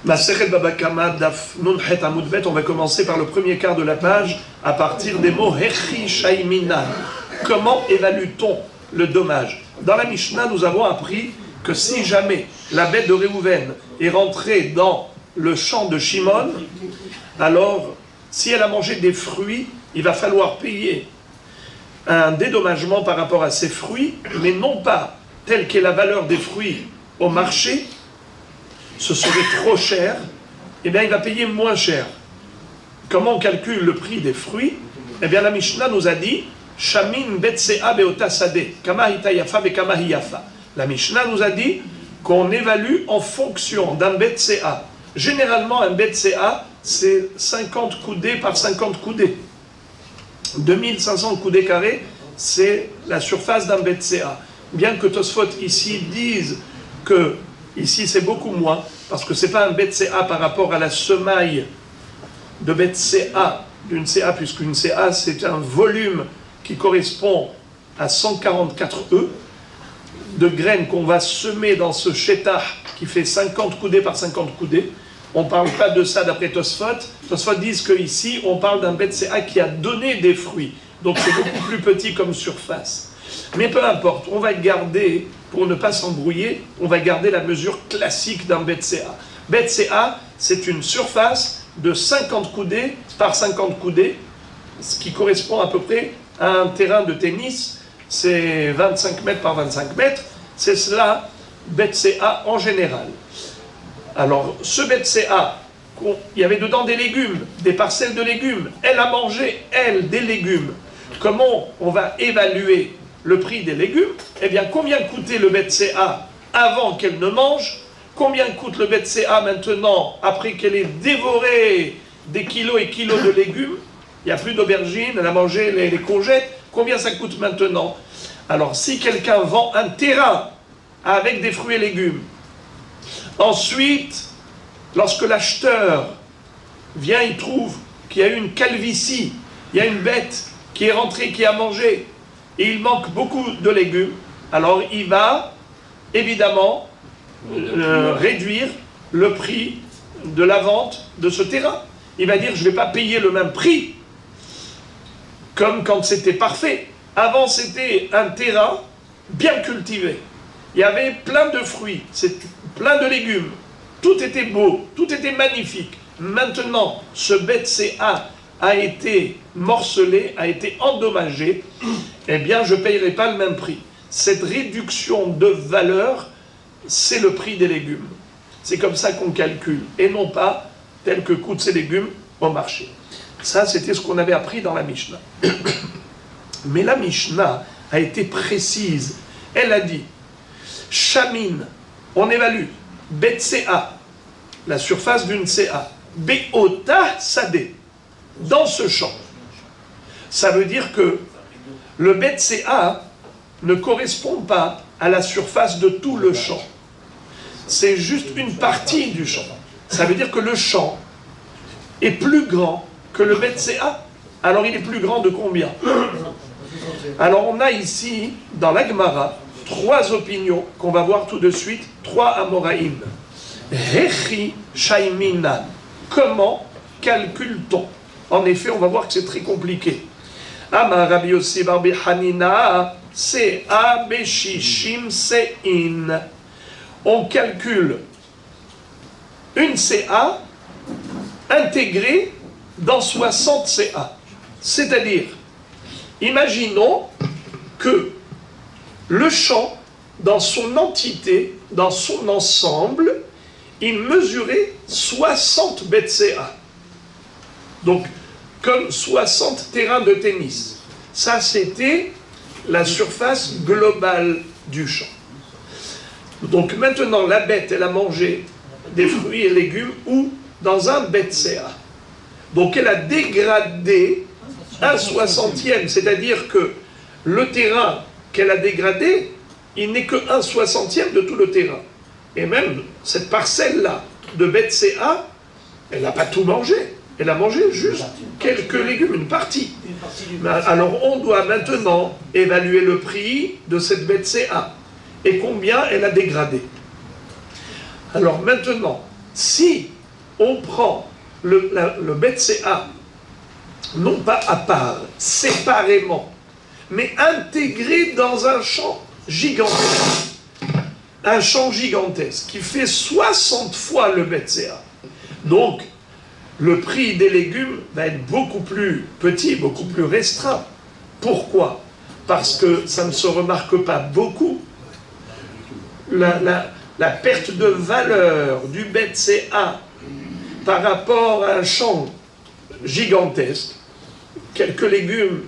Masechet Baba Kama Daf Nun Het Amud Bet, on va commencer par le premier quart de la page à partir des mots Hechi Shaiminan. Comment évalue-t-on le dommage? Dans la Mishnah, nous avons appris que si jamais la bête de Réhouven est rentrée dans le champ de Shimon, alors si elle a mangé des fruits, il va falloir payer un dédommagement par rapport à ces fruits, mais non pas telle qu'est la valeur des fruits au marché, ce serait trop cher, eh bien il va payer moins cher. Comment on calcule le prix des fruits? Eh bien la Mishnah nous a dit Shamin betsea beota sade, kama hita yafa ve kama hi yafa. La Mishnah nous a dit qu'on évalue en fonction d'un betsea. Généralement un betsea c'est 50 coudées par 50 coudées. 2500 coudées carrés, c'est la surface d'un betsea. Bien que Tosfot ici dise que ici c'est beaucoup moins, parce que ce n'est pas un betsea par rapport à la semaille de betsea d'une CA, puisqu'une CA c'est un volume qui correspond à 144 œufs de graines qu'on va semer dans ce chétah qui fait 50 coudées par 50 coudées. On ne parle pas de ça d'après Tosfot. Tosfot disent qu'ici on parle d'un betsea qui a donné des fruits, donc c'est beaucoup plus petit comme surface. Mais peu importe, on va garder, pour ne pas s'embrouiller, on va garder la mesure classique d'un betsea. Betsea, c'est une surface de 50 coudées par 50 coudées, ce qui correspond à peu près à un terrain de tennis, c'est 25 mètres par 25 mètres, c'est cela, betsea en général. Alors, ce betsea, il y avait dedans des légumes, des parcelles de légumes, elle a mangé, elle, des légumes. Comment on va évaluer le prix des légumes? Eh bien, combien coûtait le betsea avant qu'elle ne mange? Combien coûte le betsea maintenant, après qu'elle ait dévoré des kilos et kilos de légumes? Il n'y a plus d'aubergines, elle a mangé les courgettes. Combien ça coûte maintenant? Alors, si quelqu'un vend un terrain avec des fruits et légumes, ensuite, lorsque l'acheteur vient, il trouve qu'il y a eu une calvitie, il y a une bête qui est rentrée, qui a mangé, et il manque beaucoup de légumes, alors il va évidemment réduire le prix de la vente de ce terrain. Il va dire, je ne vais pas payer le même prix comme quand c'était parfait. Avant, c'était un terrain bien cultivé. Il y avait plein de fruits, plein de légumes. Tout était beau, tout était magnifique. Maintenant, ce betsea a été morcelé, a été endommagé. Eh bien, je ne payerai pas le même prix. Cette réduction de valeur, c'est le prix des légumes. C'est comme ça qu'on calcule, et non pas tel que coûtent ces légumes au marché. Ça, c'était ce qu'on avait appris dans la Mishnah. Mais la Mishnah a été précise. Elle a dit, Shamin, on évalue, betsea, la surface d'une CA, beota sade, dans ce champ. Ça veut dire que le betsea ne correspond pas à la surface de tout le champ. C'est juste une partie du champ. Ça veut dire que le champ est plus grand que le betsea. Alors il est plus grand de combien? Alors on a ici, dans la Gemara, 3 opinions qu'on va voir tout de suite, 3 Amoraïm. Hechi Shaiminan. Comment calcule-t-on? En effet, on va voir que c'est très compliqué. Amar Rabbi Yossi bar Hanina, Se'a Beshishim Sein. On calcule une CA intégrée dans 60 CA. C'est-à-dire, imaginons que le champ, dans son entité, dans son ensemble, il mesurait 60 betsea. Donc, comme 60 terrains de tennis. Ça, c'était la surface globale du champ. Donc maintenant, la bête, elle a mangé des fruits et légumes ou dans un betsea. Donc elle a dégradé 1/60e, c'est-à-dire que le terrain qu'elle a dégradé, il n'est que 1/60e de tout le terrain. Et même cette parcelle-là de betsea, elle n'a pas tout mangé. Elle a mangé juste quelques légumes, une partie. Alors on doit maintenant évaluer le prix de cette betsea et combien elle a dégradé. Alors maintenant, Si on prend le BCA, non pas à part, séparément, mais intégré dans un champ gigantesque, qui fait 60 fois le BCA. Donc, le prix des légumes va être beaucoup plus petit, beaucoup plus restreint. Pourquoi? Parce que ça ne se remarque pas beaucoup. La perte de valeur du BCA par rapport à un champ gigantesque, quelques légumes,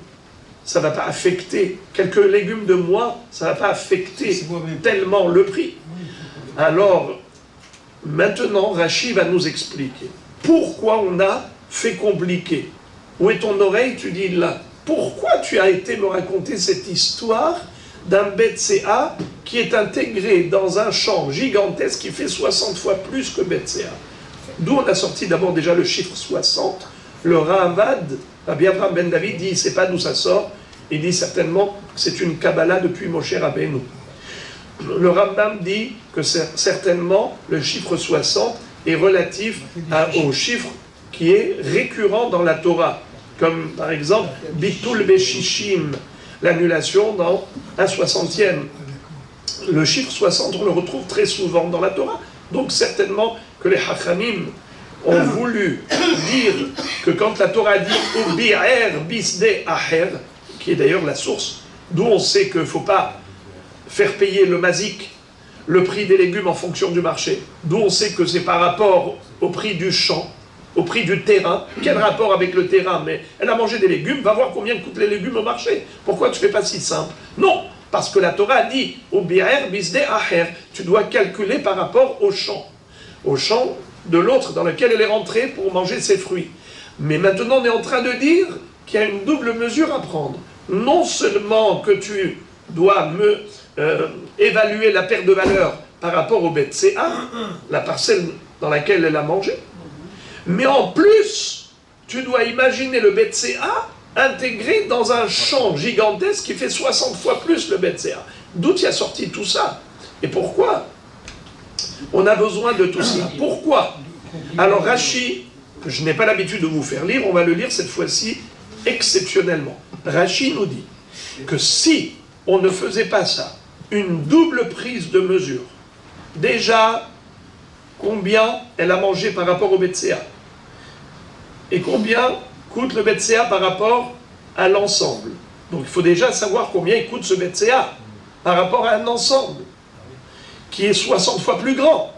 ça ne va pas affecter, quelques légumes de moins, ça ne va pas affecter tellement le prix. Alors, maintenant, Rachid va nous expliquer pourquoi on a fait compliqué. Où est ton oreille? Tu dis là. Pourquoi tu as été me raconter cette histoire d'un BCA qui est intégré dans un champ gigantesque qui fait 60 fois plus que BCA? D'où on a sorti d'abord déjà le chiffre 60. Le Ravad, Rabbi Avraham ben David, dit, c'est pas d'où ça sort, il dit certainement que c'est une Kabbalah depuis Moshe Rabbeinu. Le Rambam dit que certainement le chiffre 60 est relatif au chiffre qui est récurrent dans la Torah, comme par exemple Bitul Beshishim, l'annulation dans un 60e. Le chiffre 60, on le retrouve très souvent dans la Torah. Donc certainement que les Hachamim ont voulu dire que quand la Torah dit « Ubi'er bisde aher », qui est d'ailleurs la source, d'où on sait qu'il ne faut pas faire payer le mazik, le prix des légumes en fonction du marché, d'où on sait que c'est par rapport au prix du champ, au prix du terrain. Quel rapport avec le terrain? Mais elle a mangé des légumes, va voir combien coûtent les légumes au marché. Pourquoi tu ne fais pas si simple? Non, parce que la Torah dit « Ubi'er bisde aher », tu dois calculer par rapport au champ de l'autre dans lequel elle est rentrée pour manger ses fruits. Mais maintenant, on est en train de dire qu'il y a une double mesure à prendre. Non seulement que tu dois évaluer la perte de valeur par rapport au BCA, la parcelle dans laquelle elle a mangé, mais en plus, tu dois imaginer le BCA intégré dans un champ gigantesque qui fait 60 fois plus le BCA. D'où tu as sorti tout ça? Et pourquoi on a besoin de tout ça? Pourquoi? Alors Rashi, que je n'ai pas l'habitude de vous faire lire, on va le lire cette fois-ci exceptionnellement. Rashi nous dit que si on ne faisait pas ça, une double prise de mesure, déjà, combien elle a mangé par rapport au BCA? Et combien coûte le BCA par rapport à l'ensemble? Donc il faut déjà savoir combien il coûte ce BCA par rapport à un ensemble qui est 60 fois plus grand.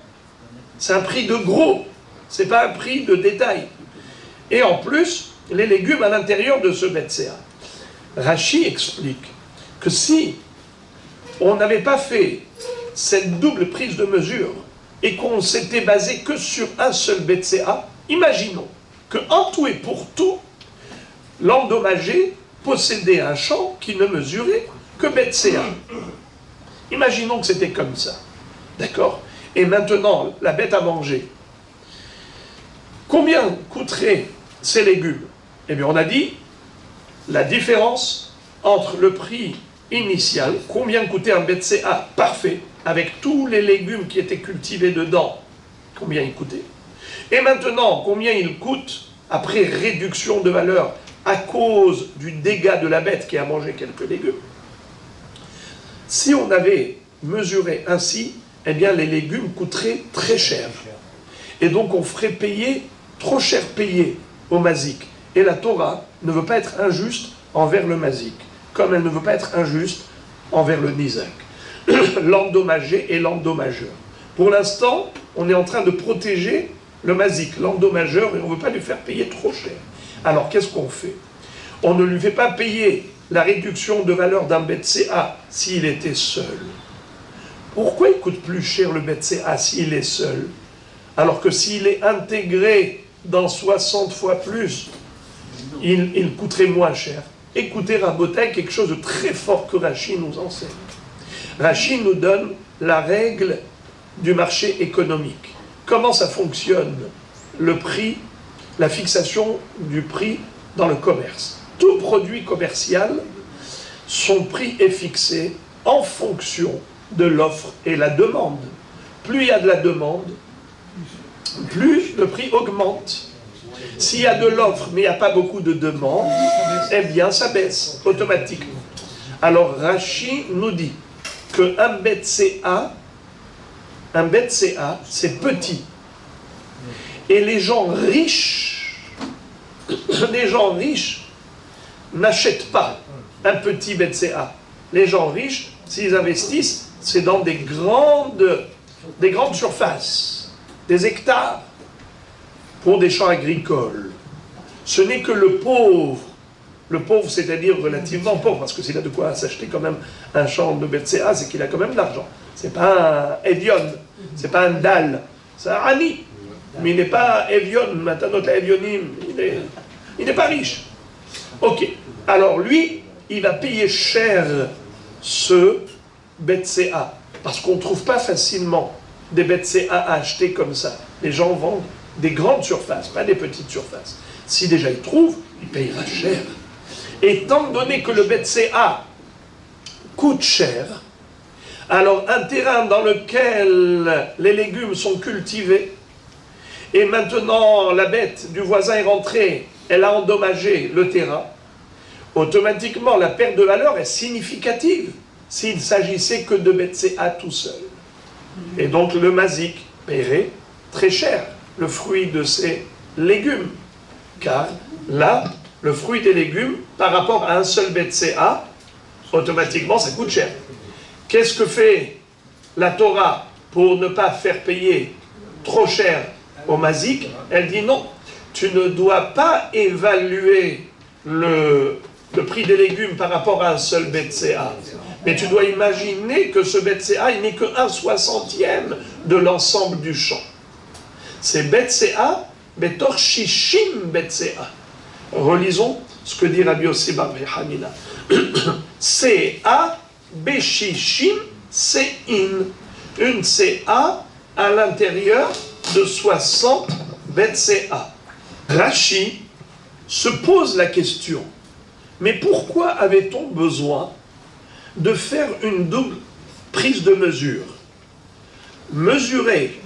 C'est un prix de gros, c'est pas un prix de détail. Et en plus, les légumes à l'intérieur de ce BCA. Rashi explique que si on n'avait pas fait cette double prise de mesure et qu'on s'était basé que sur un seul BCA, imaginons que en tout et pour tout, l'endommagé possédait un champ qui ne mesurait que BCA. Imaginons que c'était comme ça. D'accord? Et maintenant, la bête à manger. Combien coûteraient ces légumes? Eh bien, on a dit la différence entre le prix initial, combien coûtait un BCA parfait, avec tous les légumes qui étaient cultivés dedans, combien il coûtait, et maintenant, combien il coûte après réduction de valeur à cause du dégât de la bête qui a mangé quelques légumes. Si on avait mesuré ainsi, eh bien les légumes coûteraient très cher. Et donc on ferait payer, trop cher payé au mazik. Et la Torah ne veut pas être injuste envers le mazik, comme elle ne veut pas être injuste envers le nizak, l'endommagé et l'endommageur. Pour l'instant, on est en train de protéger le mazik, l'endommageur, et on ne veut pas lui faire payer trop cher. Alors qu'est-ce qu'on fait? On ne lui fait pas payer la réduction de valeur d'un BCA s'il était seul. Pourquoi il coûte plus cher le BCA s'il est seul, alors que s'il est intégré dans 60 fois plus, il coûterait moins cher? Écoutez Rabotai, quelque chose de très fort que Rashi nous enseigne. Rashi nous donne la règle du marché économique. Comment ça fonctionne, le prix, la fixation du prix dans le commerce? Tout produit commercial, son prix est fixé en fonction de l'offre et la demande. Plus il y a de la demande, plus le prix augmente. S'il y a de l'offre, mais il n'y a pas beaucoup de demandes, eh bien, ça baisse automatiquement. Alors, Rashi nous dit qu'un BCA, c'est petit. Et les gens riches n'achètent pas un petit BCA. Les gens riches, s'ils investissent, c'est dans des grandes surfaces, des hectares, pour des champs agricoles. Ce n'est que le pauvre, c'est-à-dire relativement pauvre, parce que s'il a de quoi s'acheter quand même un champ de BCA, c'est qu'il a quand même de l'argent. C'est pas un Evion, c'est pas un Dal, c'est un Ani. Mais il n'est pas Evion, maintenant la Evionim, il n'est pas riche. Ok, alors lui, il va payer cher ce BCA, parce qu'on ne trouve pas facilement des BCA à acheter comme ça. Les gens vendent des grandes surfaces, pas des petites surfaces. Si déjà ils trouvent, il payera cher. Étant donné que le BCA coûte cher, alors un terrain dans lequel les légumes sont cultivés, et maintenant la bête du voisin est rentrée, elle a endommagé le terrain, automatiquement la perte de valeur est significative s'il s'agissait que de BCA tout seul. Et donc le mazik paierait très cher le fruit de ces légumes. Car là, le fruit des légumes, par rapport à un seul BCA, automatiquement ça coûte cher. Qu'est-ce que fait la Torah pour ne pas faire payer trop cher au mazik? Elle dit non, tu ne dois pas évaluer le prix des légumes par rapport à un seul BCA. Mais tu dois imaginer que ce BCA, il n'est que 1/60e de l'ensemble du champ. C'est BCA, Betor Shishim BCA. Relisons ce que dit Rabbi Yossi bar Hanina. CA, Beshishim, Sein. Une CA à l'intérieur de 60 BCA. Rashi se pose la question, mais pourquoi avait-on besoin de faire une double prise de mesure? Mesurer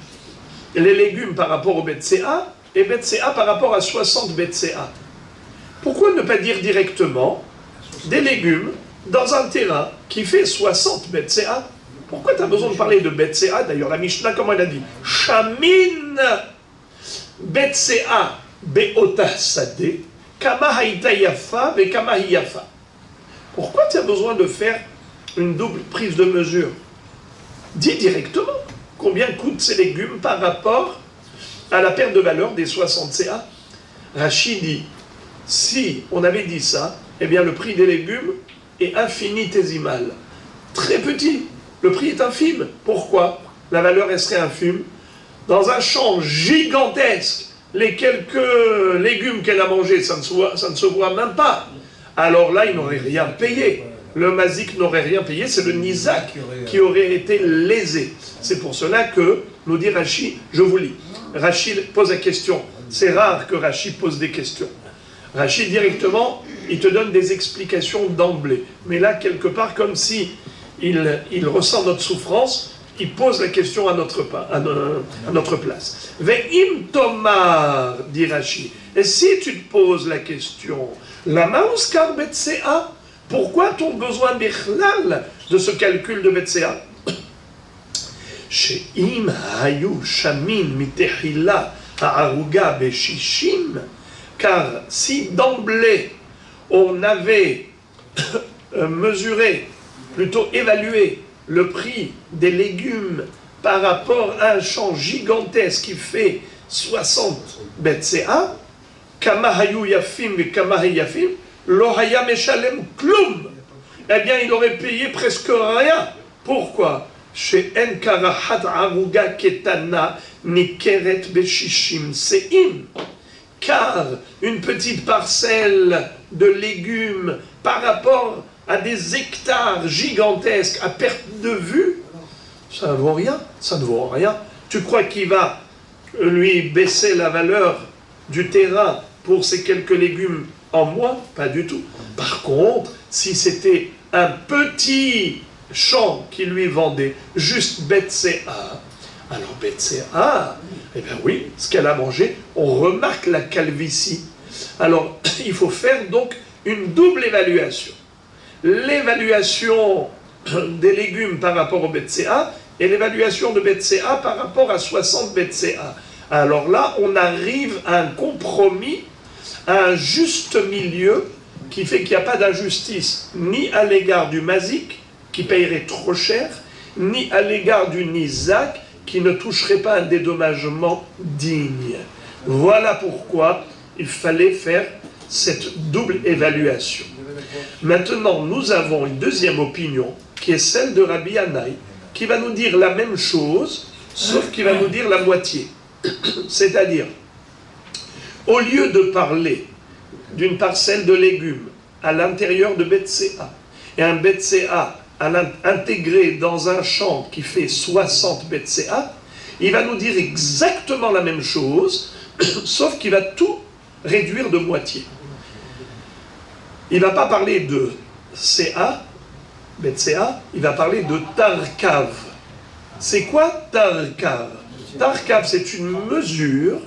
les légumes par rapport au BCA et BCA par rapport à 60 BCA. Pourquoi ne pas dire directement des légumes dans un terrain qui fait 60 BCA? Pourquoi tu as besoin de parler de BCA? D'ailleurs, la Mishnah, comment elle a dit? Shamin BCA Beota Sade Kama Haïta Yafa ve Kama Yafa. Pourquoi tu as besoin de faire une double prise de mesure? Dis directement combien coûtent ces légumes par rapport à la perte de valeur des 60 CA. Rachid dit, si on avait dit ça, eh bien le prix des légumes est infinitésimal. Très petit. Le prix est infime. Pourquoi la valeur elle serait infime? Dans un champ gigantesque, les quelques légumes qu'elle a mangés, ça ne se voit même pas. Alors là, il n'aurait rien payé. Le mazik n'aurait rien payé, c'est le nizak qui aurait été lésé. C'est pour cela que, nous dit Rachid, je vous lis. Rachid pose la question. C'est rare que Rachid pose des questions. Rachid, directement, il te donne des explications d'emblée. Mais là, quelque part, comme si il ressent notre souffrance, il pose la question à notre place. Ve'im tomar, dit Rachid. Et si tu te poses la question, lama uskar BCA, pourquoi ton besoin bichlal de ce calcul de BCA? She'im hayu shamin mitehila ha'aruga beshishim, car si d'emblée on avait mesuré, plutôt évalué, le prix des légumes par rapport à un champ gigantesque qui fait 60 BCA, kama hayu yafim et kama yafim, lo haya meshalem klum, eh bien il aurait payé presque rien. Pourquoi? Chez en karahat aruga ketana nikeret beshishim sein, car une petite parcelle de légumes par rapport à des hectares gigantesques à perte de vue, ça ne vaut rien, ça ne vaut rien. Tu crois qu'il va lui baisser la valeur du terrain pour ces quelques légumes en moins? Pas du tout. Par contre, si c'était un petit champ qui lui vendait juste BCA, Alors Betsea, eh bien oui, ce qu'elle a mangé, on remarque la calvitie. Alors il faut faire donc une double évaluation. L'évaluation des légumes par rapport au Betsea et l'évaluation de Betsea par rapport à 60 Betsea. Alors là, on arrive à un compromis, à un juste milieu qui fait qu'il n'y a pas d'injustice ni à l'égard du Mazik, qui paierait trop cher, ni à l'égard du Nizak, qui ne toucherait pas un dédommagement digne. Voilà pourquoi il fallait faire cette double évaluation. Maintenant, nous avons une deuxième opinion, qui est celle de Rabbi Yannai, qui va nous dire la même chose, sauf qu'il va nous dire la moitié. C'est-à-dire, au lieu de parler d'une parcelle de légumes à l'intérieur de Betsea, et un Betsea intégré dans un champ qui fait 60 Betsea, il va nous dire exactement la même chose, sauf qu'il va tout réduire de moitié. Il ne va pas parler de CA, Betsea, il va parler de Tarkav. C'est quoi Tarkav? Tarkav, c'est une mesure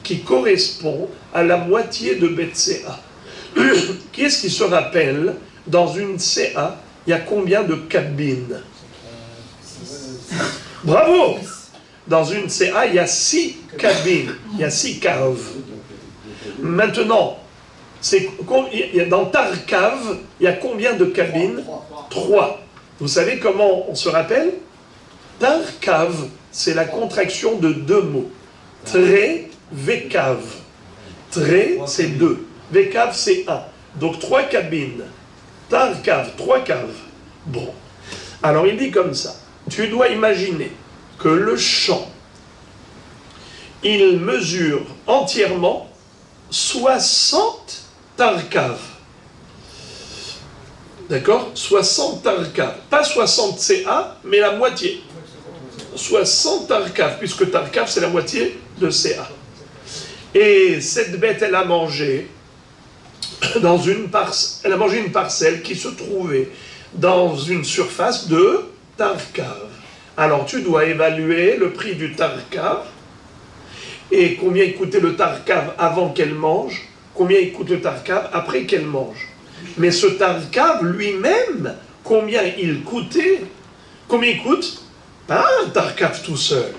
qui correspond à la moitié de Betsea. Qui est-ce qui se rappelle, dans une CA, il y a combien de cabines? Bravo! Dans une CA, il y a 6 cabines, il y a 6 caves. Maintenant, dans Tarkav, il y a combien de cabines? 3. Vous savez comment on se rappelle? Tarkav, c'est la contraction de 2 mots. Tré, Vekav. Tré, c'est 2. Vekav, c'est 1. Donc 3 cabines. Tarkav, 3 caves. Bon. Alors il dit comme ça. Tu dois imaginer que le champ, il mesure entièrement 60 Tarkav. D'accord? 60 Tarkav. Pas 60 CA, mais la moitié. 60 Tarkav, puisque Tarkav, c'est la moitié de CA. Et cette bête, elle a mangé elle a mangé une parcelle qui se trouvait dans une surface de Tarkav. Alors tu dois évaluer le prix du Tarkav et combien il coûtait le Tarkav avant qu'elle mange, combien il coûte le Tarkav après qu'elle mange. Mais ce Tarkav lui-même, combien il coûtait? Combien il coûte? Pas un Tarkav tout seul.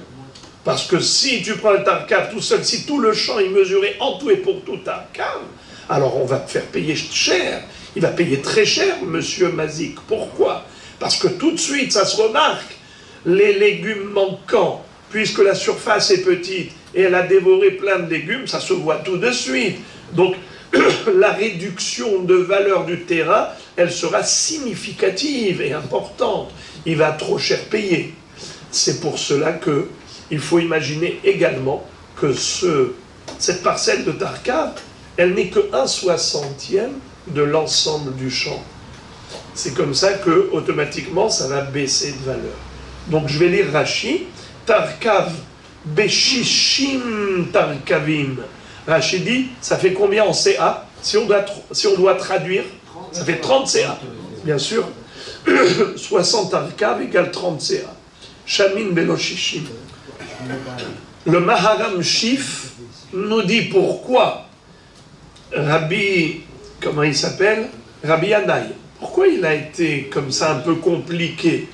Parce que si tu prends un Tarkav tout seul, si tout le champ est mesuré en tout et pour tout Tarkav, alors on va te faire payer cher. Il va payer très cher, monsieur Mazik. Pourquoi? Parce que tout de suite, ça se remarque. Les légumes manquants, puisque la surface est petite et elle a dévoré plein de légumes, ça se voit tout de suite. Donc, la réduction de valeur du terrain, elle sera significative et importante. Il va trop cher payer. C'est pour cela qu'il faut imaginer également que cette parcelle de Tarkav, elle n'est que 1/60e de l'ensemble du champ. C'est comme ça que, automatiquement, ça va baisser de valeur. Donc je vais lire Rashi. Tarkav Beshishim Tarkavim. Rashi dit, ça fait combien en CA? Si on doit traduire, ça fait 30 CA. Bien sûr, 60 Tarkav égale 30 CA. Shamin Beloshishim. Le Maharam Shif nous dit pourquoi Rabbi, comment il s'appelle? Rabbi Yannai. Pourquoi il a été comme ça un peu compliqué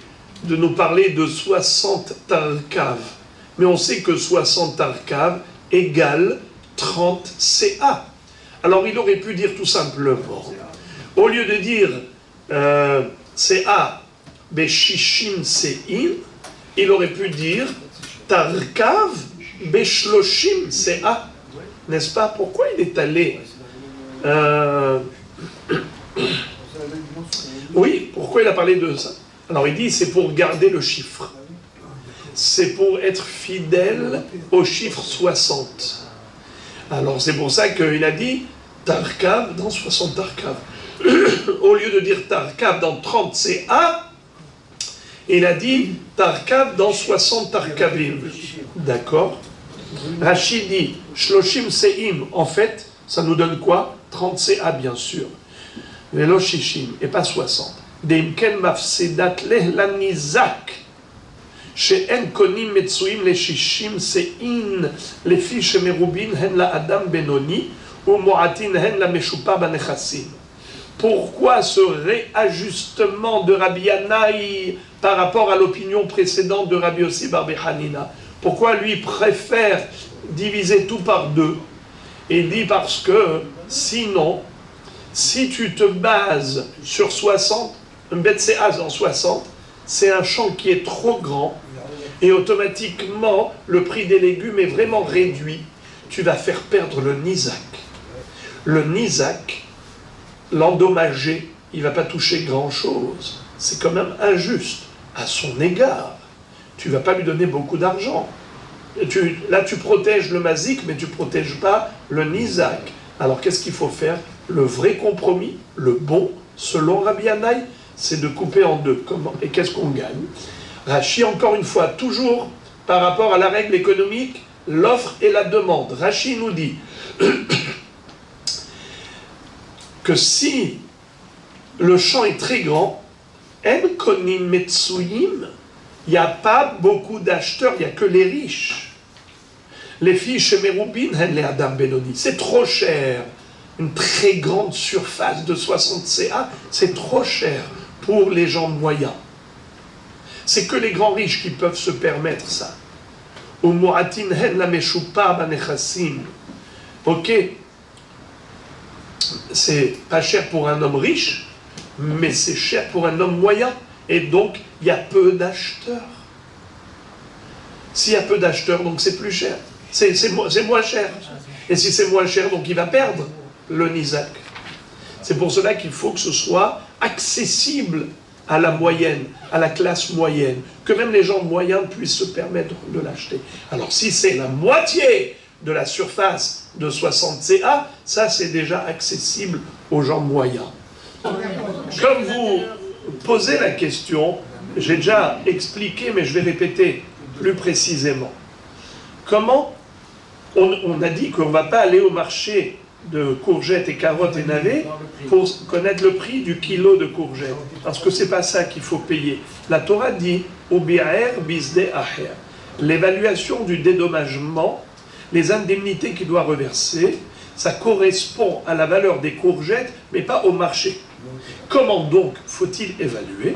de nous parler de 60 Tarkav? Mais on sait que 60 Tarkav égale 30 CA. Alors il aurait pu dire tout simplement, au lieu de dire CA Beshishim Sein, il aurait pu dire Tarkav Beshloshim CA. N'est-ce pas? Pourquoi il est allé oui, pourquoi il a parlé de ça? Alors il dit, c'est pour garder le chiffre. C'est pour être fidèle au chiffre 60. Alors c'est pour ça qu'il a dit Tarkav dans 60 Tarkav. Au lieu de dire Tarkav dans 30 CA, il a dit Tarkav dans 60 Tarkavim. D'accord? Rachid dit Shloshim Seim, en fait, ça nous donne quoi? 30 CA, bien sûr. Velo Shishim, et pas 60. Deimken mafsedat leh lanizak. שאין קונים מצויים ל60 שאין לפי שמרובין הן לאדם בינוני ומועטין הן למשופע בנכסים. Pourquoi ce réajustement de Rabbi Yanaï par rapport à l'opinion précédente de Rabbi Yossi bar Hanina? Pourquoi lui préfère diviser tout par deux? Il dit parce que sinon, si tu te bases sur 60, un Betséaz en 60, c'est un champ qui est trop grand et automatiquement le prix des légumes est vraiment réduit. Tu vas faire perdre le Nizak. Le Nizak, l'endommagé, il ne va pas toucher grand-chose. C'est quand même injuste à son égard. Tu ne vas pas lui donner beaucoup d'argent. Là, tu protèges le mazik, mais tu ne protèges pas le Nizak. Alors, qu'est-ce qu'il faut faire? Le vrai compromis, le bon, selon Rabbi Yanaï, c'est de couper en deux. Comment? Et qu'est-ce qu'on gagne? Rashi, encore une fois, toujours par rapport à la règle économique, l'offre et la demande. Rashi nous dit que si le champ est très grand, en konim metsuyim, il n'y a pas beaucoup d'acheteurs, il n'y a que les riches. Les filles chez Merubin, les Adam Benoni, c'est trop cher. Une très grande surface de 60 CA, c'est trop cher pour les gens moyens. C'est que les grands riches qui peuvent se permettre ça. Au Mu'atin hen la meshupa banechassim. Ok, c'est pas cher pour un homme riche, mais c'est cher pour un homme moyen. Et donc, il y a peu d'acheteurs. S'il y a peu d'acheteurs, donc c'est plus cher. C'est moins cher. Et si c'est moins cher, donc il va perdre le Nizak. C'est pour cela qu'il faut que ce soit accessible à la moyenne, à la classe moyenne, que même les gens moyens puissent se permettre de l'acheter. Alors si c'est la moitié de la surface de 60 CA, ça c'est déjà accessible aux gens moyens. Comme vous posez la question, j'ai déjà expliqué, mais je vais répéter plus précisément. Comment on a dit qu'on ne va pas aller au marché de courgettes et carottes et navets pour connaître le prix du kilo de courgettes. Parce que c'est pas ça qu'il faut payer. La Torah dit l'évaluation du dédommagement, les indemnités qu'il doit reverser, ça correspond à la valeur des courgettes, mais pas au marché. Comment donc faut-il évaluer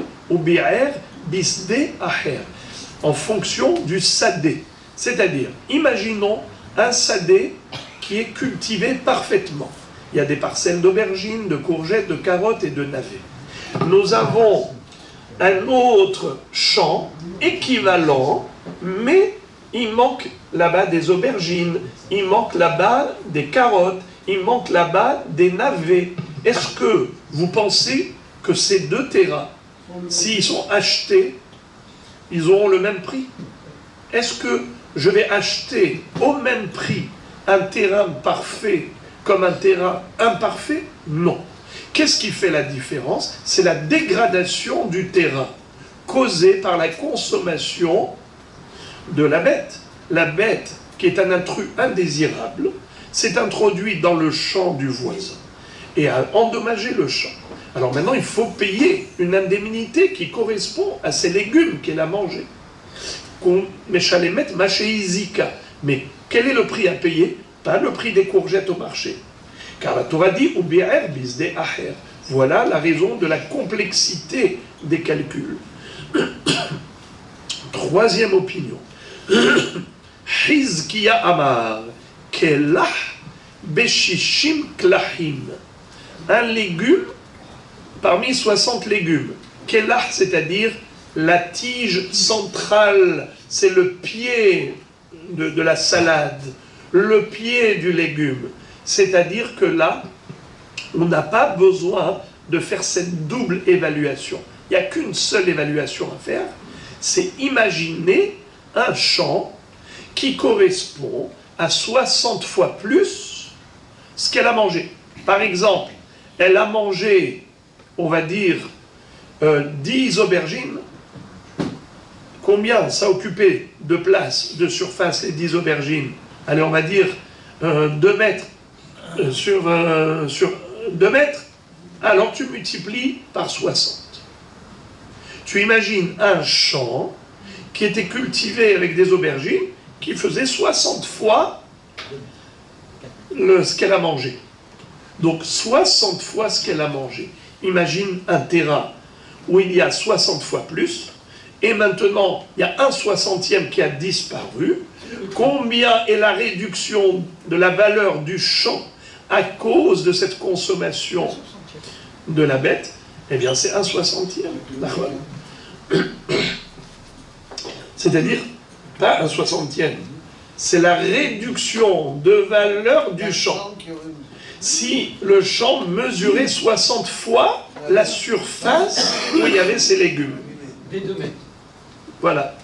en fonction du sadé. C'est-à-dire, imaginons un sadé qui est cultivé parfaitement. Il y a des parcelles d'aubergines, de courgettes, de carottes et de navets. Nous avons un autre champ équivalent, mais il manque là-bas des aubergines, il manque là-bas des carottes, il manque là-bas des navets. Est-ce que vous pensez que ces deux terrains, s'ils sont achetés, ils auront le même prix? Est-ce que je vais acheter au même prix un terrain parfait comme un terrain imparfait? Non. Qu'est-ce qui fait la différence? C'est la dégradation du terrain causée par la consommation de la bête. La bête, qui est un intrus indésirable, s'est introduite dans le champ du voisin et a endommagé le champ. Alors maintenant, il faut payer une indemnité qui correspond à ces légumes qu'elle a mangés. Mais quel est le prix à payer? Pas le prix des courgettes au marché. Car la Torah dit voilà la raison de la complexité des calculs. Troisième opinion. Hizkiya Amar Kelah Beshishim Klahim. Un légume parmi 60 légumes. Kelah, c'est-à-dire la tige centrale, c'est le pied de la salade, le pied du légume. C'est-à-dire que là, on n'a pas besoin de faire cette double évaluation. Il n'y a qu'une seule évaluation à faire, c'est imaginer un champ qui correspond à 60 fois plus ce qu'elle a mangé. Par exemple, elle a mangé, on va dire, 10 aubergines. Combien ça occupait de place, de surface, les 10 aubergines? Allez, on va dire 2 mètres sur 2 mètres. Alors tu multiplies par 60. Tu imagines un champ qui était cultivée avec des aubergines, qui faisait 60 fois ce qu'elle a mangé. Donc 60 fois ce qu'elle a mangé. Imagine un terrain où il y a 60 fois plus, et maintenant il y a un 60e qui a disparu. Combien est la réduction de la valeur du champ à cause de cette consommation de la bête? Eh bien c'est un 60e. C'est-à-dire, pas un 60e, c'est la réduction de valeur du champ. Si le champ mesurait 60 fois la surface où il y avait ces légumes. Voilà.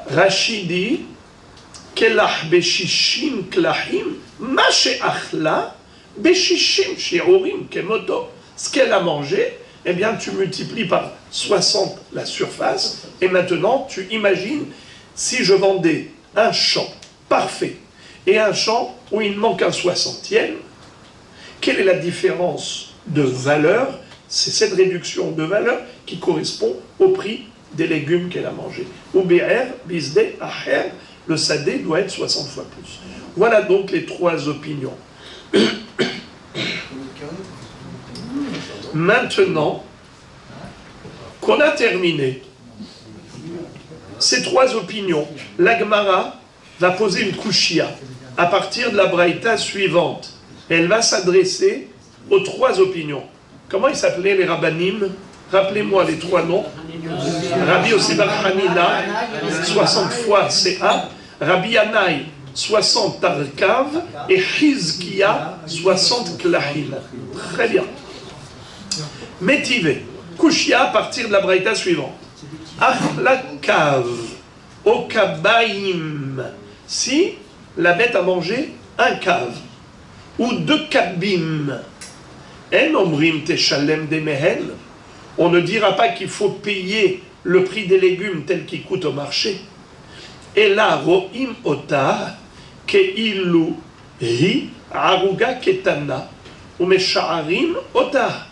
Rachid dit, Kelach beshishim klahim, ma she'achla, beshishim shi'urim kemoto. Ce qu'elle a mangé, eh bien tu multiplies par 60 la surface, et maintenant tu imagines si je vendais un champ parfait et un champ où il manque un 60e, quelle est la différence de valeur? C'est cette réduction de valeur qui correspond au prix des légumes qu'elle a mangés. Ou BR, bisdé, aher, le sadé doit être 60 fois plus. Voilà donc les trois opinions. Maintenant qu'on a terminé ces trois opinions, la Gemara va poser une kushia à partir de la braïta suivante. Elle va s'adresser aux trois opinions. Comment ils s'appelaient les rabbanim? Rappelez-moi les trois noms. Rabbi Yossi bar Hanina, 60 fois CA. Rabbi Yanaï, 60 tarkav. Et Hizkiya, 60 klahim. Très bien. Métivé. Kushia à partir de la braïta suivante. Achlakav, okabaim. Si la bête a mangé un cave ou deux kabim, en omrim teshalem de mehen, on ne dira pas qu'il faut payer le prix des légumes tel qu'il coûte au marché. Et là, ro'im ota keilu hi aruga ketana ou mesha'arim ota.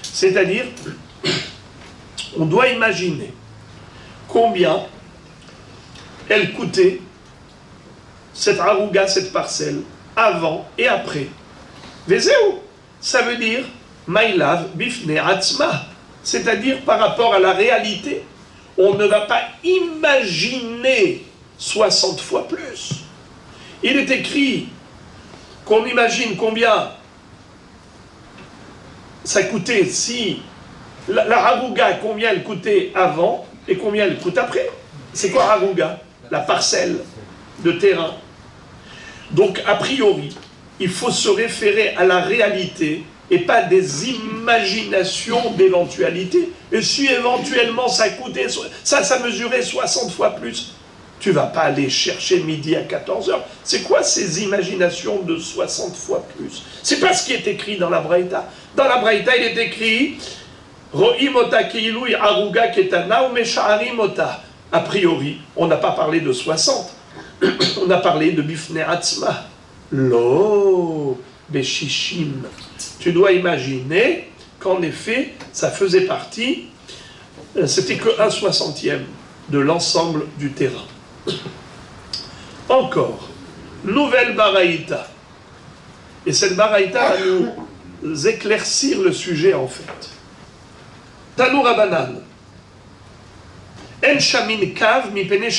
C'est-à-dire, on doit imaginer combien elle coûtait, cette aruga, cette parcelle, avant et après. Vezeu, ça veut dire Maïlav bifne atzma, c'est-à-dire par rapport à la réalité. On ne va pas imaginer 60 fois plus. Il est écrit qu'on imagine combien ça coûtait si la harouga, combien elle coûtait avant et combien elle coûte après. C'est quoi harouga? La parcelle de terrain. Donc, a priori, il faut se référer à la réalité et pas des imaginations d'éventualité. Et si éventuellement ça coûtait, ça mesurait 60 fois plus, tu ne vas pas aller chercher midi à 14h. C'est quoi ces imaginations de 60 fois plus? C'est pas ce qui est écrit dans la Braïta. Dans la Braïta, il est écrit Ro'imota keilu aruga ketana ou mesha'arimota. A priori, on n'a pas parlé de 60. On a parlé de bifne atzma. Lo beshishim. Tu dois imaginer qu'en effet, ça faisait partie, c'était que 1/60e de l'ensemble du terrain. Encore, nouvelle baraïta. Et cette baraïta va nous éclaircir le sujet en fait. Tanu Rabanan. En shamin kav mi pene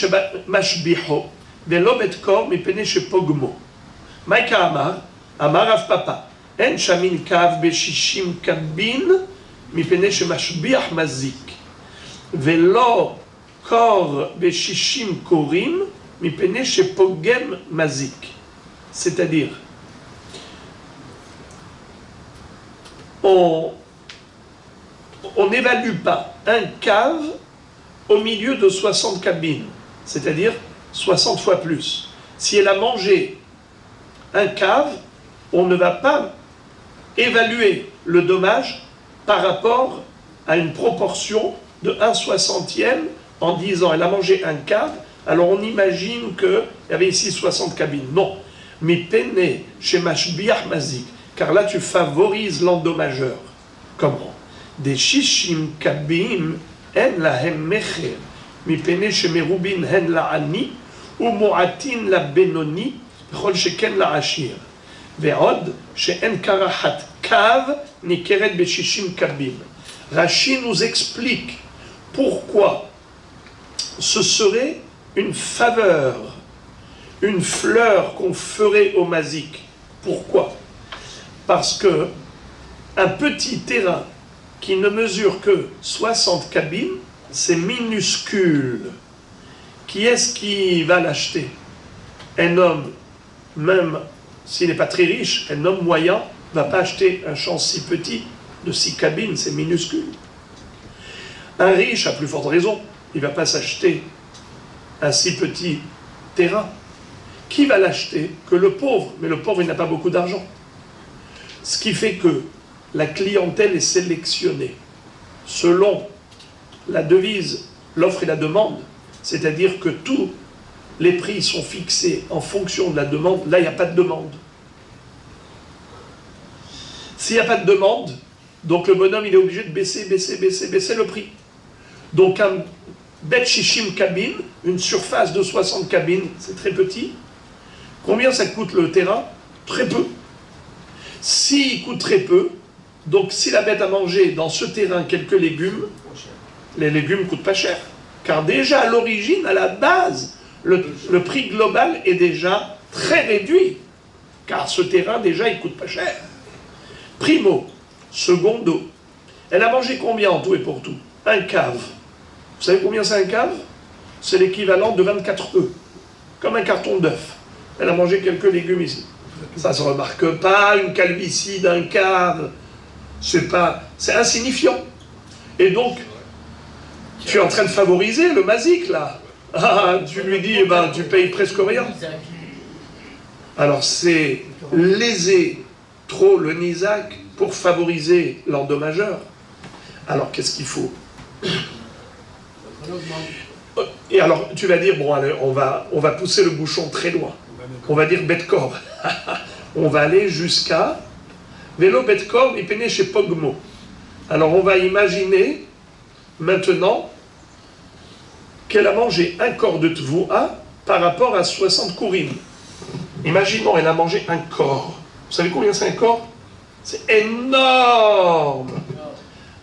mashbiho, velo bet kor mi pene pogmo. Maïka Amar, Amar Rav Papa. En shamin kav beshishim kabin mi pene mashbiach mazik. Velo kor beshishim korim mi pene pogem mazik. C'est-à-dire, on n'évalue pas un cave au milieu de 60 cabines, c'est-à-dire 60 fois plus. Si elle a mangé un cave, on ne va pas évaluer le dommage par rapport à une proportion de 1/60e en disant elle a mangé un cave, alors on imagine qu'il y avait ici 60 cabines. Non, mais pene chez mashbiach mazik, car là tu favorises l'endommageur. Comment? Des shishim kabim en lahem mecher. mipene shemerubin hen la'ani, ou mo'atin la benoni, chol sheken la ashir. Ve'od she'en karahat kav nikeret beshishim kabim. Rashi nous explique pourquoi ce serait une faveur, une fleur qu'on ferait au mazik. Pourquoi? Parce que un petit terrain qui ne mesure que 60 cabines, c'est minuscule. Qui est-ce qui va l'acheter? Un homme, même s'il n'est pas très riche, un homme moyen ne va pas acheter un champ si petit de 6 cabines, c'est minuscule. Un riche, à plus forte raison, il ne va pas s'acheter un si petit terrain. Qui va l'acheter? Que le pauvre. Mais le pauvre, il n'a pas beaucoup d'argent. Ce qui fait que la clientèle est sélectionnée selon la devise, l'offre et la demande, c'est-à-dire que tous les prix sont fixés en fonction de la demande. Là, il n'y a pas de demande. S'il n'y a pas de demande, donc le bonhomme, il est obligé de baisser le prix. Donc un Bet Shishim cabine, une surface de 60 cabines, c'est très petit. Combien ça coûte le terrain? Très peu. S'il coûte très peu, donc si la bête a mangé dans ce terrain quelques légumes, les légumes ne coûtent pas cher. Car déjà à l'origine, à la base, le prix global est déjà très réduit. Car ce terrain, déjà, il ne coûte pas cher. Primo. Secondo. Elle a mangé combien en tout et pour tout? Un cave. Vous savez combien c'est un cave? C'est l'équivalent de 24 œufs. Comme un carton d'œufs. Elle a mangé quelques légumes ici. Ça ne se remarque pas, une calvitie d'un cave. C'est insignifiant. Et donc, tu es en train de favoriser le mazik, là. Ah, tu lui dis, eh ben, tu payes presque rien. Alors, c'est léser trop le nizak pour favoriser l'endommageur. Alors, qu'est-ce qu'il faut? Et alors, tu vas dire, bon, allez, on va pousser le bouchon très loin. On va dire Betkor. On va aller jusqu'à Vélo Betkor et péné chez Pogmo. Alors, on va imaginer maintenant qu'elle a mangé un corps de Tvoua par rapport à 60 Kourim. Imaginons, elle a mangé un corps. Vous savez combien c'est un corps? C'est énorme.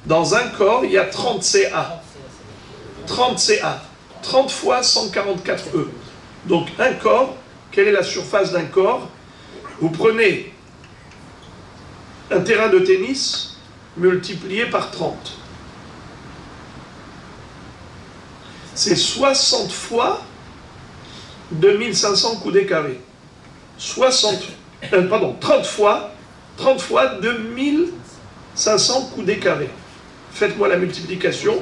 Dans un corps, il y a 30 CA. 30 CA. 30 fois 144 E. Donc un corps, quelle est la surface d'un corps? Vous prenez un terrain de tennis multiplié par 30. C'est 60 fois 2500 coudées carrés. 30 fois 2500 coudées carrés. Faites-moi la multiplication.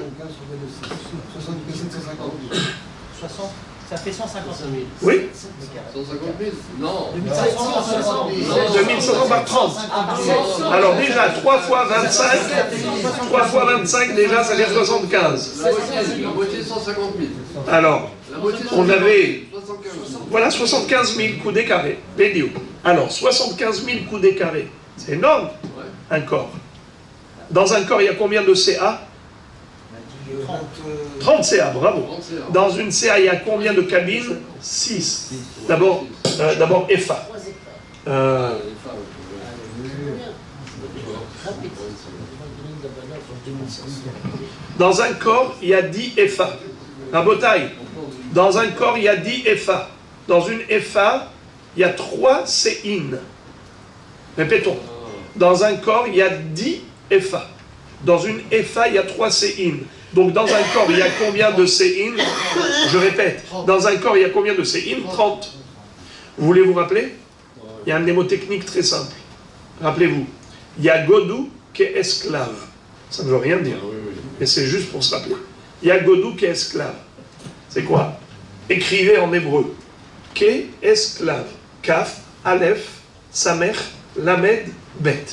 60, ça fait 150 000. Oui. 150 000? Non. 2500 par 30. Alors déjà, 3 fois 25, 3 fois 25, déjà, ça fait 75. La moitié 150 000. Alors, on avait, 75 000. voilà, 75 000 coudées carrés. Bédio. Alors, 75 000 coudées carrés. C'est énorme, un corps. Dans un corps, il y a combien de CA? 30 CA, bravo. Dans une CA, il y a combien de cabines? 6. D'abord FA. Dans un corps, il y a 10 FA. Rabotaille. Dans un corps, il y a 10 FA. Dans une FA, il y a 3 CIN. Répétons. Dans un corps, il y a 10 FA. Dans une FA, il y a 3 CIN. Donc dans un corps, il y a combien de CIN? Je répète. Dans un corps, il y a combien de CIN? 30. Vous voulez vous rappeler? Il y a un mnémotechnique très simple. Rappelez-vous. Il y a Godou qui est esclave. Ça ne veut rien dire. Mais c'est juste pour se rappeler. Il y a Godou qui est esclave. C'est quoi? Écrivez en hébreu. Qui esclave. Kaf, Aleph, Samer, Lamed, Bet.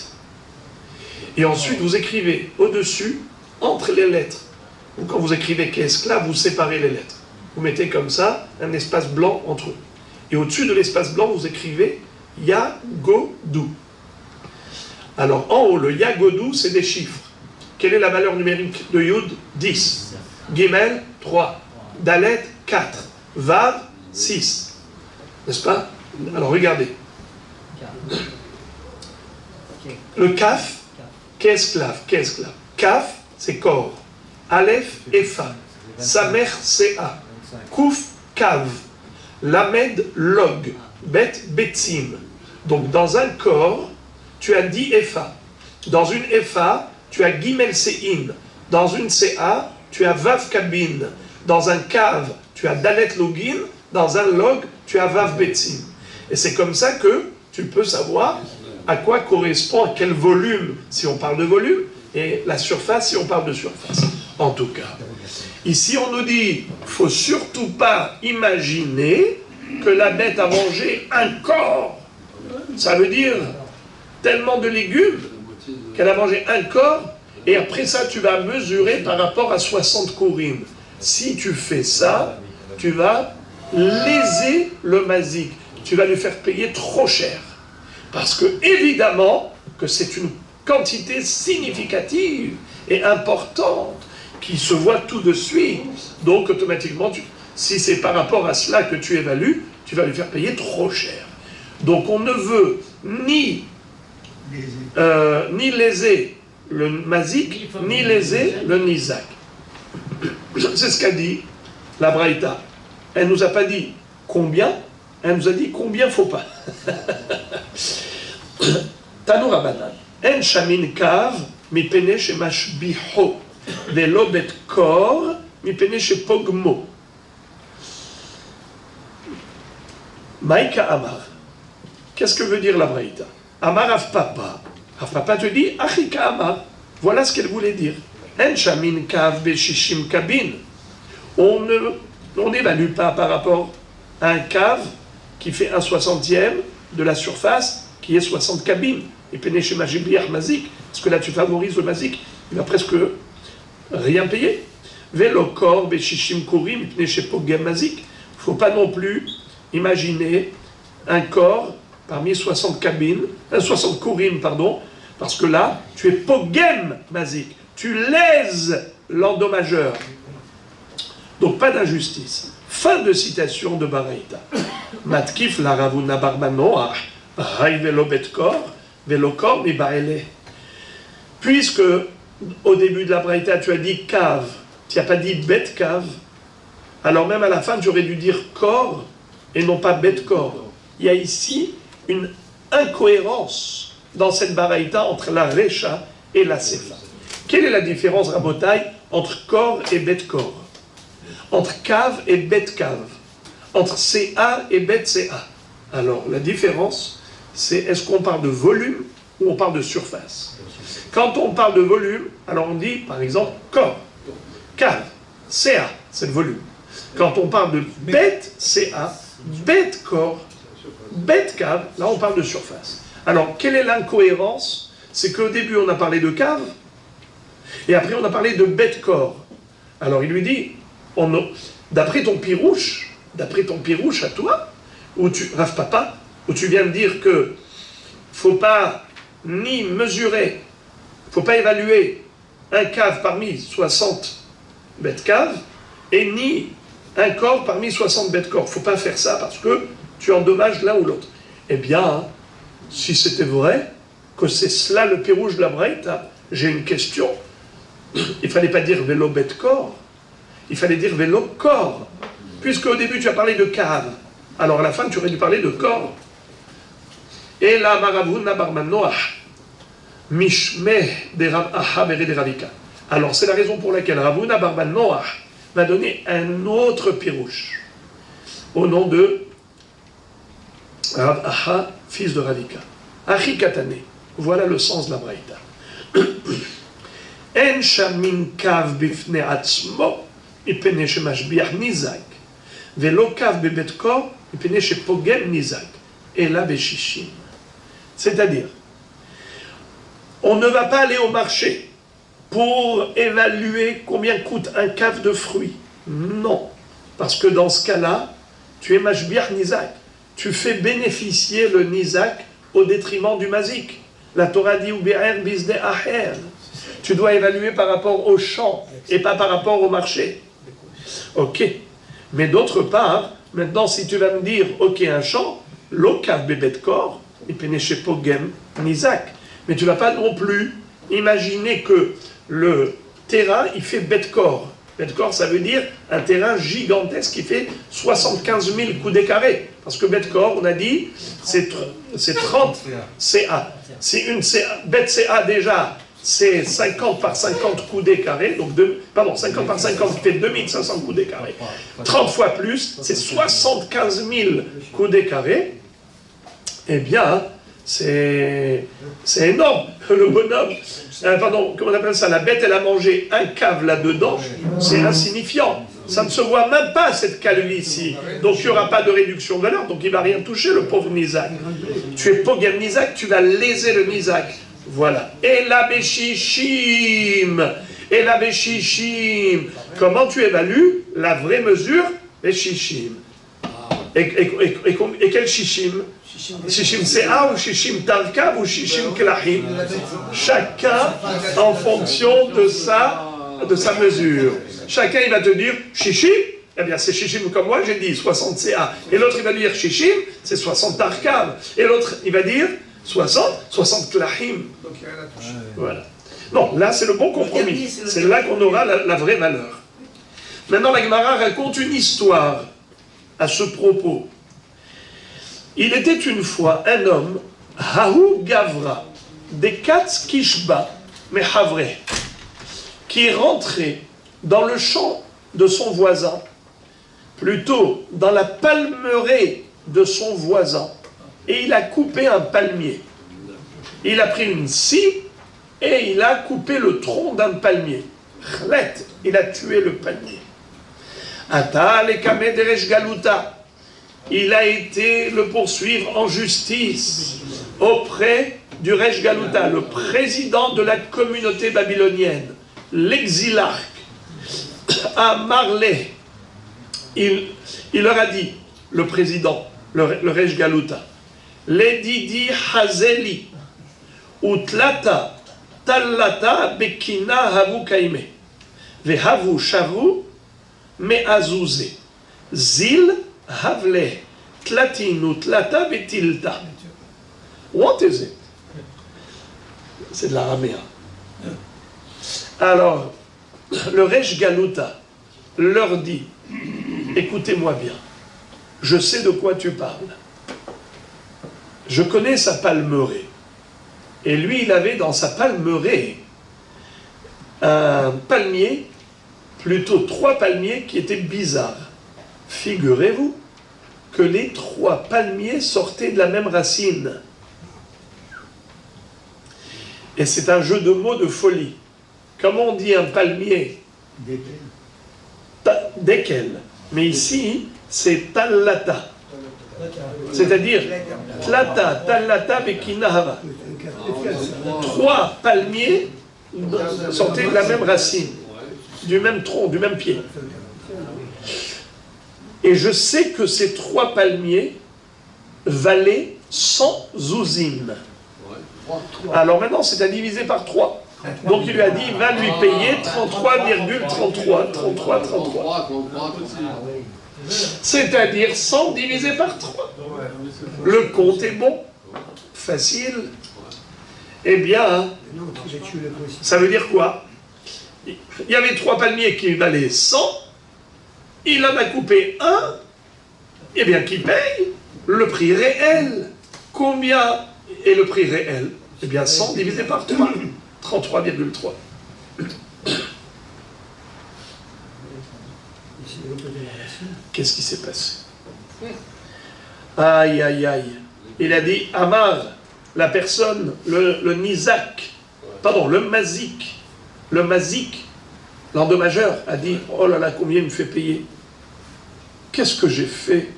Et ensuite, vous écrivez au-dessus, entre les lettres. Donc, quand vous écrivez qui est esclave, vous séparez les lettres. Vous mettez comme ça un espace blanc entre eux. Et au-dessus de l'espace blanc, vous écrivez Yagodou. Alors, en haut, le Yagodou, c'est des chiffres. Quelle est la valeur numérique de Yud? 10. Gimel, 3. Dalet, 4. Vav, 6. N'est-ce pas? Alors regardez. Le kaf, qu'est-ce que Kaf, c'est corps. Aleph, Efa. Samer, Ca. Kouf, Kav. Lamed, Log. Bet, Betsim. Donc dans un corps, tu as 10 Efa. Dans une Efa, tu as Gimel Sein. Dans une Ca, tu as Vav Kabin. Dans un Kav, tu as Dalet Login. Dans un Log, tu as Vav Betsim. Et c'est comme ça que tu peux savoir à quoi correspond, à quel volume, si on parle de volume, et la surface, si on parle de surface. En tout cas, ici on nous dit, il ne faut surtout pas imaginer que la bête a mangé un corps. Ça veut dire tellement de légumes qu'elle a mangé un corps, et après ça, tu vas mesurer par rapport à 60 kourim. Si tu fais ça, tu vas léser le mazik. Tu vas lui faire payer trop cher. Parce que, évidemment, que c'est une quantité significative et importante qui se voit tout de suite. Donc, automatiquement, si c'est par rapport à cela que tu évalues, tu vas lui faire payer trop cher. Donc, on ne veut ni léser le mazik, ni léser le nizak. C'est ce qu'a dit la Braïta. Elle ne nous a pas dit combien, elle nous a dit combien faut pas. Tanu Rabbanan. En shamin kav mipene shemashbiho velo bet kor mipene shepogmo. Maïka Amar. Qu'est-ce que veut dire la Braïta? Amar Rav Papa. Rav Papa te dit Achika Amar. Voilà ce qu'elle voulait dire. En shamin kav beshishim kabin. On n'évalue pas par rapport à un cave qui fait 1/60e de la surface, qui est 60 cabines. Et pénéché majibliach mazik, parce que là tu favorises le mazik, il va presque rien payer. Vélo kor beshishim kourim, pénéché pogem mazik. Il ne faut pas non plus imaginer un corps parmi 60 cabines, 60 kourim, pardon, parce que là tu es pogem mazik, tu lèses l'endommageur. Donc pas d'injustice. Fin de citation de Baraïta. Matkif la ravuna barbanoah, rai velo betkor, velo kor mi baele. Puisque au début de la Baraïta tu as dit cave, tu n'as pas dit bet cave, alors même à la fin tu aurais dû dire corps et non pas bet corps. Il y a ici une incohérence dans cette Baraïta entre la Recha et la Sefa. Quelle est la différence, Rabotai, entre corps et bet corps? Entre cave et bête cave, entre CA et bête CA. Alors, la différence, c'est est-ce qu'on parle de volume ou on parle de surface? Quand on parle de volume, alors on dit, par exemple, corps, cave, CA, c'est le volume. Quand on parle de bête CA, bête corps, bête cave, là on parle de surface. Alors, quelle est l'incohérence? C'est qu'au début, on a parlé de cave, et après, on a parlé de bête corps. Alors, il lui dit, d'après ton pirouche à toi, Rav Papa, où tu viens de dire que faut pas ni mesurer, faut pas évaluer un cave parmi 60 bêtes caves, et ni un corps parmi 60 bêtes corps. Faut pas faire ça parce que tu endommages l'un ou l'autre. Eh bien, si c'était vrai, que c'est cela le pirouche de la Braïta, j'ai une question. Il fallait pas dire vélo bête corps. Il fallait dire vélo corps, puisque au début tu as parlé de cave, alors à la fin tu aurais dû parler de corps. Et là, Maravuna Barman Noach, Mishmeh de Rav Aha Bere de Ravika. Alors c'est la raison pour laquelle Ravuna Barman Noach va donner un autre pirouche, au nom de Rav Aha, fils de Ravika. Achi Katane, voilà le sens de la Braïta. En shamin kav bifne atzmo, מפני שמשביח ניזק, ולא קו בבית קור, מפני שפוגם ניזק, אלא בשישים. C'est-à-dire, on ne va pas aller au marché pour évaluer combien coûte un cave de fruits. Non. Parce que dans ce cas-là, tu es mashbiach nizak. Tu fais bénéficier le nizak au détriment du mazik. La Torah dit Ube'er bizde aher. Tu dois évaluer par rapport au champ et pas par rapport au marché. Ok. Mais d'autre part, maintenant, si tu vas me dire, ok, un champ, lokav bebet kor, et pénéché pogem nizak. Mais tu ne vas pas non plus imaginer que le terrain, il fait bet-corps. Bet-corps, ça veut dire un terrain gigantesque qui fait 75 000 coudées carrés. Parce que bet-corps, on a dit, c'est 30 CA. C'est une CA. Bet-CA déjà, c'est 50 par 50 coudées carrés. Donc 50 par 50 qui fait 2500 coudées carrés. 30 fois plus, c'est 75 000 coudées carrés. Eh bien, c'est énorme. Le bonhomme, comment on appelle ça? La bête, elle a mangé un cave là-dedans. C'est insignifiant. Ça ne se voit même pas, cette calvitie. Donc, il n'y aura pas de réduction de valeur. Donc, il ne va rien toucher, le pauvre Nizak. Tu es Pogem Nizak, tu vas léser le Nizak. Voilà. Et la Béchichim. Et la Béchichim. Comment tu évalues la vraie mesure? Béchichim. Et quel Shishim? Shishim CA ou Shishim Tarkav ou Shishim Klahim? Chacun en fonction de sa mesure. Chacun il va te dire Shishim, eh bien c'est Shishim comme moi, j'ai dit 60 CA. Et l'autre il va dire Shishim, c'est 60 Tarkav. Et l'autre il va dire 60 Klahim. Voilà. Non, là c'est le bon compromis. C'est là qu'on aura la vraie valeur. Maintenant la Gemara raconte une histoire à ce propos. Il était une fois un homme, Hahu Gavra, des Katz Kishba, Mehavre, qui est rentré dans le champ de son voisin, plutôt dans la palmeraie de son voisin, et il a coupé un palmier. Il a pris une scie et il a coupé le tronc d'un palmier. Chlet, il a tué le palmier. Ata le Kamed Eresh Galuta. Il a été le poursuivre en justice auprès du Resh Galuta, le président de la communauté babylonienne, l'exilarque, à Marley. Il leur a dit, le président, le Resh Galuta, Ledidi Hazeli, Utlata, Tallata, Bekina, Havu Kaime, Vehavu Shavu, Meazouze, Zil, Havle, Tlatinu, Tlata, Betilta. What is it? C'est de l'araméen. Alors, le Resh Galuta leur dit, écoutez-moi bien, je sais de quoi tu parles. Je connais sa palmeraie. Et lui, il avait dans sa palmeraie un palmier, plutôt 3 palmiers qui étaient bizarres. Figurez-vous que les 3 palmiers sortaient de la même racine. Et c'est un jeu de mots de folie. Comment on dit un palmier? Desquels. Mais ici, c'est tallata. C'est-à-dire, tlata, tallata, bekinahava. 3 palmiers sortaient de la même racine, du même tronc, du même pied. Et je sais que ces 3 palmiers valaient 100 zouzim. Alors maintenant, c'est à diviser par 3. Donc il lui a dit, il va lui payer 33,33. C'est-à-dire 100 divisé par 3. Le compte est bon, facile. Eh bien, ça veut dire quoi? Il y avait 3 palmiers qui valaient 100. Il en a coupé un, eh bien, qui paye le prix réel. Combien est le prix réel? Eh bien, 100 divisé par 3, 33,3. Qu'est-ce qui s'est passé? Aïe, aïe, aïe. Il a dit, Amar, la personne, le Nizak, pardon, le Mazik, l'endommageur, a dit, oh là là, combien il me fait payer? Qu'est-ce que j'ai fait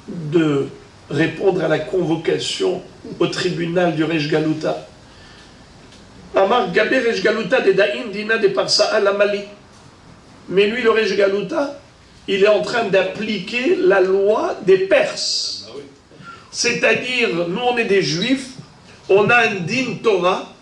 de répondre à la convocation au tribunal du Resh Galuta? Amar Gabé Resh Galuta de Daïn Dina de Parsa al-Amali. Mais lui, le Resh Galuta, il est en train d'appliquer la loi des Perses. C'est-à-dire, nous on est des Juifs, on a un din Torah,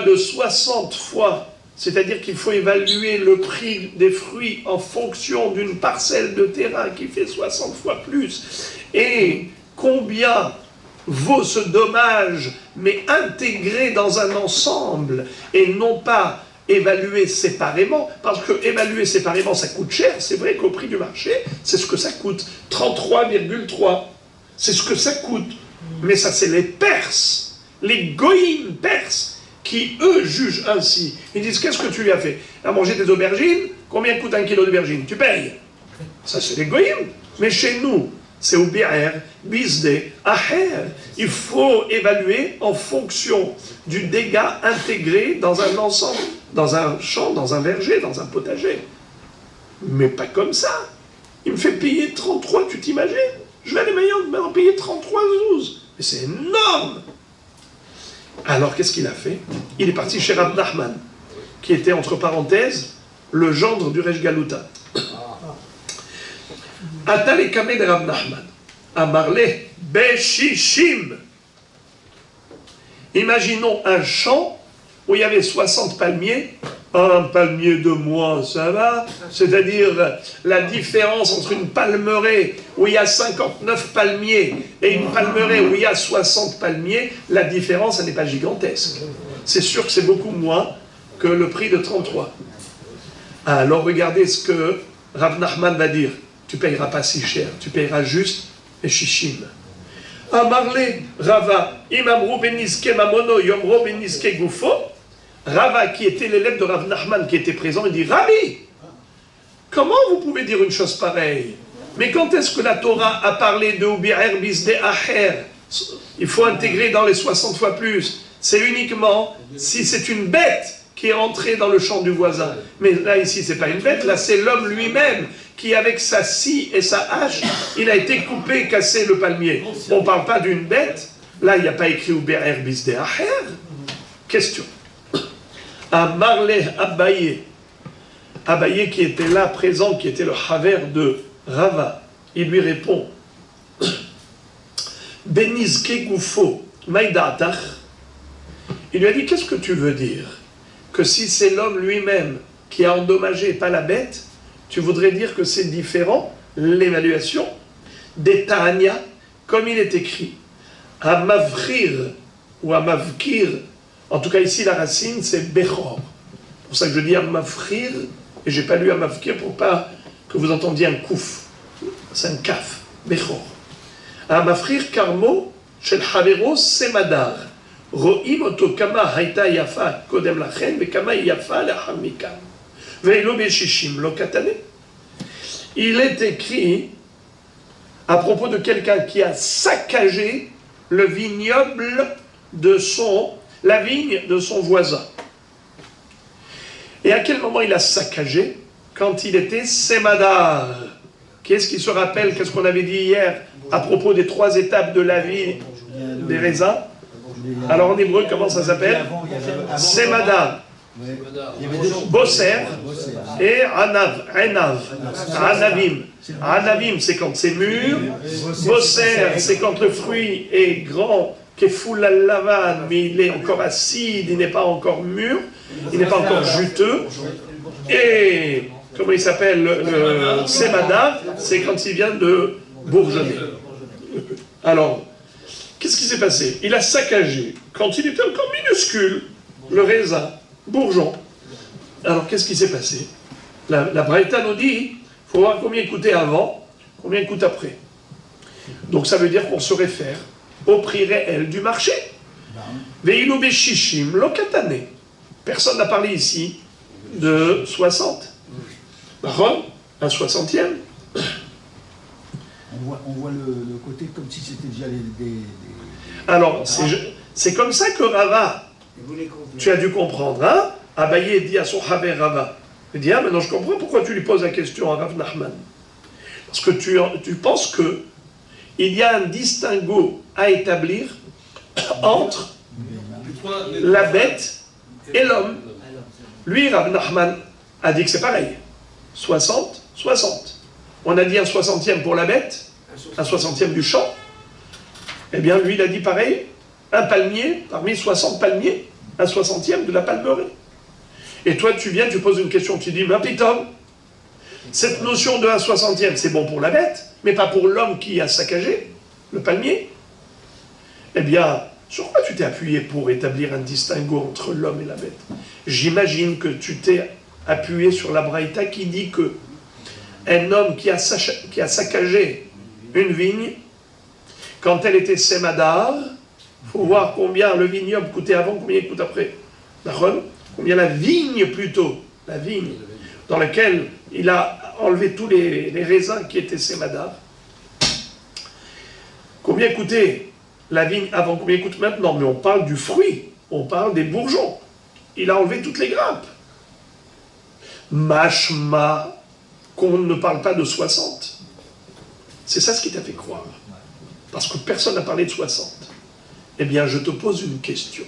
de 60 fois c'est-à-dire qu'il faut évaluer le prix des fruits en fonction d'une parcelle de terrain qui fait 60 fois plus, et combien vaut ce dommage, mais intégré dans un ensemble, et non pas évalué séparément, parce que évaluer séparément, ça coûte cher. C'est vrai qu'au prix du marché, c'est ce que ça coûte, 33,3. C'est ce que ça coûte. Mais ça, c'est les Perses, les goïms perses, qui, eux, jugent ainsi. Ils disent, qu'est-ce que tu lui as fait? Il a mangé des aubergines, combien coûte un kilo d'aubergines? Tu payes. Ça, c'est les goïms. Mais chez nous, c'est au bi'er, bisdé, aher. Il faut évaluer en fonction du dégât intégré dans un ensemble, dans un champ, dans un verger, dans un potager. Mais pas comme ça. Il me fait payer 33, tu t'imagines? Je vais aller maintenant payer 33 zouz. Mais c'est énorme. Alors, qu'est-ce qu'il a fait? Il est parti chez Rav Nachman, qui était, entre parenthèses, le gendre du Resh Galuta. Atal Kameh de Rav Nachman, Amarle Beshishim. Imaginons un champ où il y avait 60 palmiers. Un palmier de moins, ça va. C'est-à-dire la différence entre une palmeraie où il y a 59 palmiers et une palmeraie où il y a 60 palmiers, la différence, elle n'est pas gigantesque. C'est sûr que c'est beaucoup moins que le prix de 33. Alors regardez ce que Rav Nachman va dire. Tu ne payeras pas si cher, tu payeras juste et shishim. Amarle Rava, imamru beniske mamono, yomro beniske gufo. Rava, qui était l'élève de Rav Nachman, qui était présent, il dit, Rabbi, comment vous pouvez dire une chose pareille? Mais quand est-ce que la Torah a parlé de Ubi'er bisde aher? Il faut intégrer dans les 60 fois plus. C'est uniquement si c'est une bête qui est entrée dans le champ du voisin. Mais là, ici, c'est pas une bête, là, c'est l'homme lui-même qui, avec sa scie et sa hache, il a été coupé, cassé le palmier. On ne parle pas d'une bête. Là, il n'y a pas écrit Ubi'er bisde aher. Question. À Marleh Abaye, Abaye qui était là présent, qui était le haver de Rava, il lui répond Benizke Goufo, Maïdatach. Il lui a dit, qu'est-ce que tu veux dire? Que si c'est l'homme lui-même qui a endommagé, pas la bête, tu voudrais dire que c'est différent, l'évaluation des Ta'ania, comme il est écrit, à Mavrir ou à Mavkir. En tout cas, ici, la racine, c'est Bechor. C'est pour ça que je dis Amafrir, et je n'ai pas lu Amafkir pour pas que vous entendiez un kouf. C'est un kaf, Bechor. Amafrir karmo, shel havero semadar. Ro'im oto kama haita yafa kodem lachen, ve kama yafa lachar mikam. Ve'ilo beshishim lo katane. Il est écrit à propos de quelqu'un qui a saccagé le vignoble de la vigne de son voisin. Et à quel moment il a saccagé? Quand il était Semadar. Qu'est-ce qui se rappelle? Qu'est-ce qu'on avait dit hier à propos des 3 étapes de la vie des raisins? Alors en hébreu, comment ça s'appelle? Semadar, Bosser et Anavim. Anavim, c'est quand c'est mûr. Bosser, c'est quand le fruit est grand, qui est full à lavane, mais il est encore acide, il n'est pas encore mûr, il n'est pas encore juteux. Et, comment il s'appelle, le Semada, c'est quand il vient de bourgeonner. Alors, qu'est-ce qui s'est passé? Il a saccagé, quand il était encore minuscule, le raisin, bourgeon. Alors, qu'est-ce qui s'est passé? La Braïta nous dit, il faut voir combien il coûtait avant, combien il coûte après. Donc, ça veut dire qu'on se réfère au prix réel du marché. Ve'ilo beshishim lo katane. Personne n'a parlé ici de 60. Rome, un 60e. On voit le côté comme si c'était déjà des... Alors, c'est comme ça que Rava, tu as dû comprendre, hein? Abaye dit à son haver Rava, il dit, ah, maintenant je comprends pourquoi tu lui poses la question à Rav Nachman. Parce que tu penses que il y a un distinguo à établir entre la bête et l'homme. Lui, Rav Nachman a dit que c'est pareil. 60, 60. On a dit un 60e pour la bête, un 60e du champ. Eh bien, lui, il a dit pareil, un palmier, parmi 60 palmiers, un 60e de la palmeraie. Et toi, tu viens, tu poses une question, tu dis, mais Pitom, cette notion de 1/60e, c'est bon pour la bête, mais pas pour l'homme qui a saccagé le palmier. Eh bien, sur quoi tu t'es appuyé pour établir un distinguo entre l'homme et la bête? J'imagine que tu t'es appuyé sur la braïta qui dit que un homme qui a saccagé une vigne, quand elle était sémadar, il faut voir combien le vignoble coûtait avant, combien il coûte après. Combien la vigne plutôt, la vigne dans laquelle il a enlevé tous les raisins qui étaient sémadar. Combien coûtait la vigne avant, combien coûte maintenant? Mais on parle du fruit, on parle des bourgeons. Il a enlevé toutes les grappes. Mashma, qu'on ne parle pas de 60. C'est ça ce qui t'a fait croire. Parce que personne n'a parlé de 60. Eh bien, je te pose une question.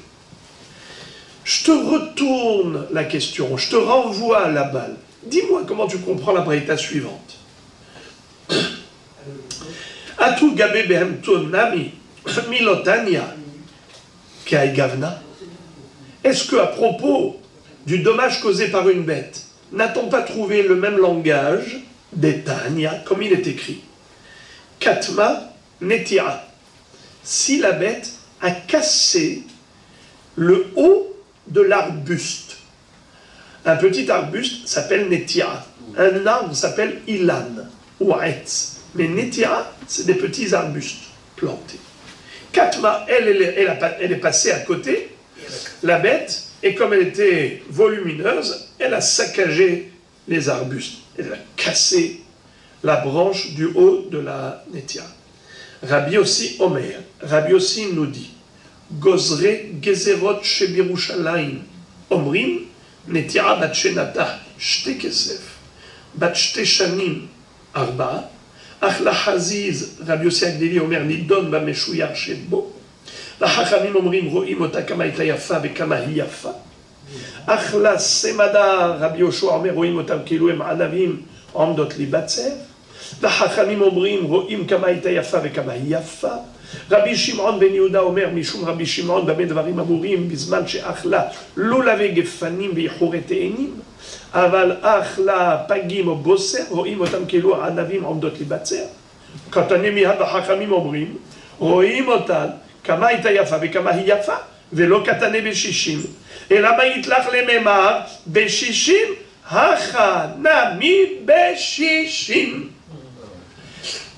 Je te retourne la question, je te renvoie la balle. Dis-moi comment tu comprends la braïta suivante. Atu gabe behemto nami milotania kai gavna. Est-ce qu'à propos du dommage causé par une bête, n'a-t-on pas trouvé le même langage des Tanya, comme il est écrit? Katma netira. Si la bête a cassé le haut de l'arbuste. Un petit arbuste s'appelle netira. Un arbre s'appelle ilan ou aetz. Mais netira, c'est des petits arbustes plantés. Katma, elle est passée à côté, la bête, et comme elle était volumineuse, elle a saccagé les arbustes. Elle a cassé la branche du haut de la netira. Rabbi Yossi Omer, Rabbi Yossi nous dit, Gozre gezerot shebirushalayim, Omrim, netira bat shenata, shte kesef, bat shte shanim, arba, ach la haziz, Rabbi Yossi Agdeli Omer, nidon ba meshuyar shebo, la hachamim omrim roim ota kama ita yafa bekama hi yafa, ach la semada, Rabbi Yoshua Omer, roim otam kilu em anavim, omdot li batsev, והחכמים אומרים, רואים כמה הייתה יפה וכמה היא יפה. רבי שמעון בן יהודה אומר, משום רבי שמעון במה דברים אמורים, בזמן שאכלה לולבי גפנים ואיחורי תאנים, אבל אכלה פגים או בוסר, רואים אותם כאילו הענבים עומדות לבצר. קטנים מיד החכמים אומרים, רואים אותן כמה הייתה יפה וכמה היא יפה, ולא קטני ב60, אלא מה יתלך לממר ב60, החנמי ב60.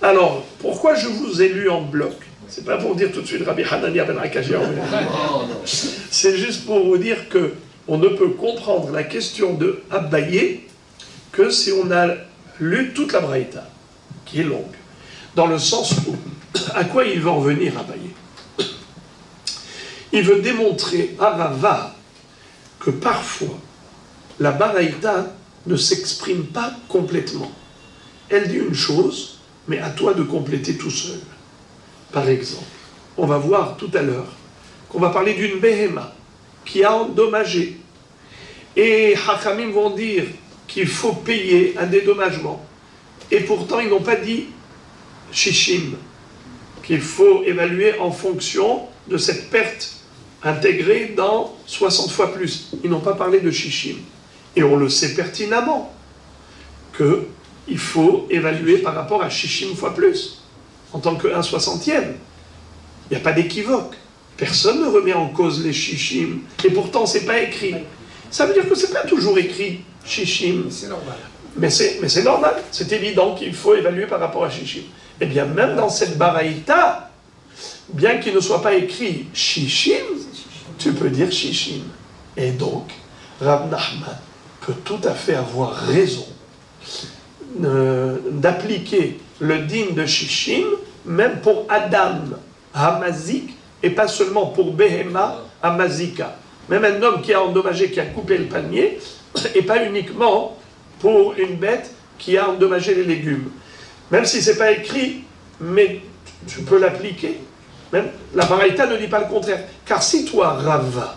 Alors, pourquoi je vous ai lu en bloc? C'est pas pour dire tout de suite Rabbi Hanania ben Akashia. C'est juste pour vous dire que on ne peut comprendre la question de Abaye que si on a lu toute la Braïta, qui est longue, dans le sens où, à quoi il veut en venir Abaye? Il veut démontrer à Rava que parfois la Braïta ne s'exprime pas complètement. Elle dit une chose, mais à toi de compléter tout seul. Par exemple, on va voir tout à l'heure qu'on va parler d'une Behema qui a endommagé. Et Hachamim vont dire qu'il faut payer un dédommagement. Et pourtant, ils n'ont pas dit Shishim, qu'il faut évaluer en fonction de cette perte intégrée dans 60 fois plus. Ils n'ont pas parlé de Shishim. Et on le sait pertinemment que il faut évaluer par rapport à Shishim fois plus, en tant que 1/60e. Il n'y a pas d'équivoque. Personne ne remet en cause les Shishim, et pourtant c'est pas écrit. Ça veut dire que c'est pas toujours écrit Shishim. C'est normal. Mais c'est normal, c'est évident qu'il faut évaluer par rapport à Shishim. Eh bien, même dans cette Baraïta, bien qu'il ne soit pas écrit Shishim, tu peux dire Shishim. Et donc, Rav Nachman peut tout à fait avoir raison d'appliquer le din de Shishim, même pour Adam Hamazik, et pas seulement pour Behema Hamazika. Même un homme qui a endommagé, qui a coupé le palmier, et pas uniquement pour une bête qui a endommagé les légumes. Même si ce n'est pas écrit, mais tu peux l'appliquer. Même la Baraïta ne dit pas le contraire. Car si toi, Rava,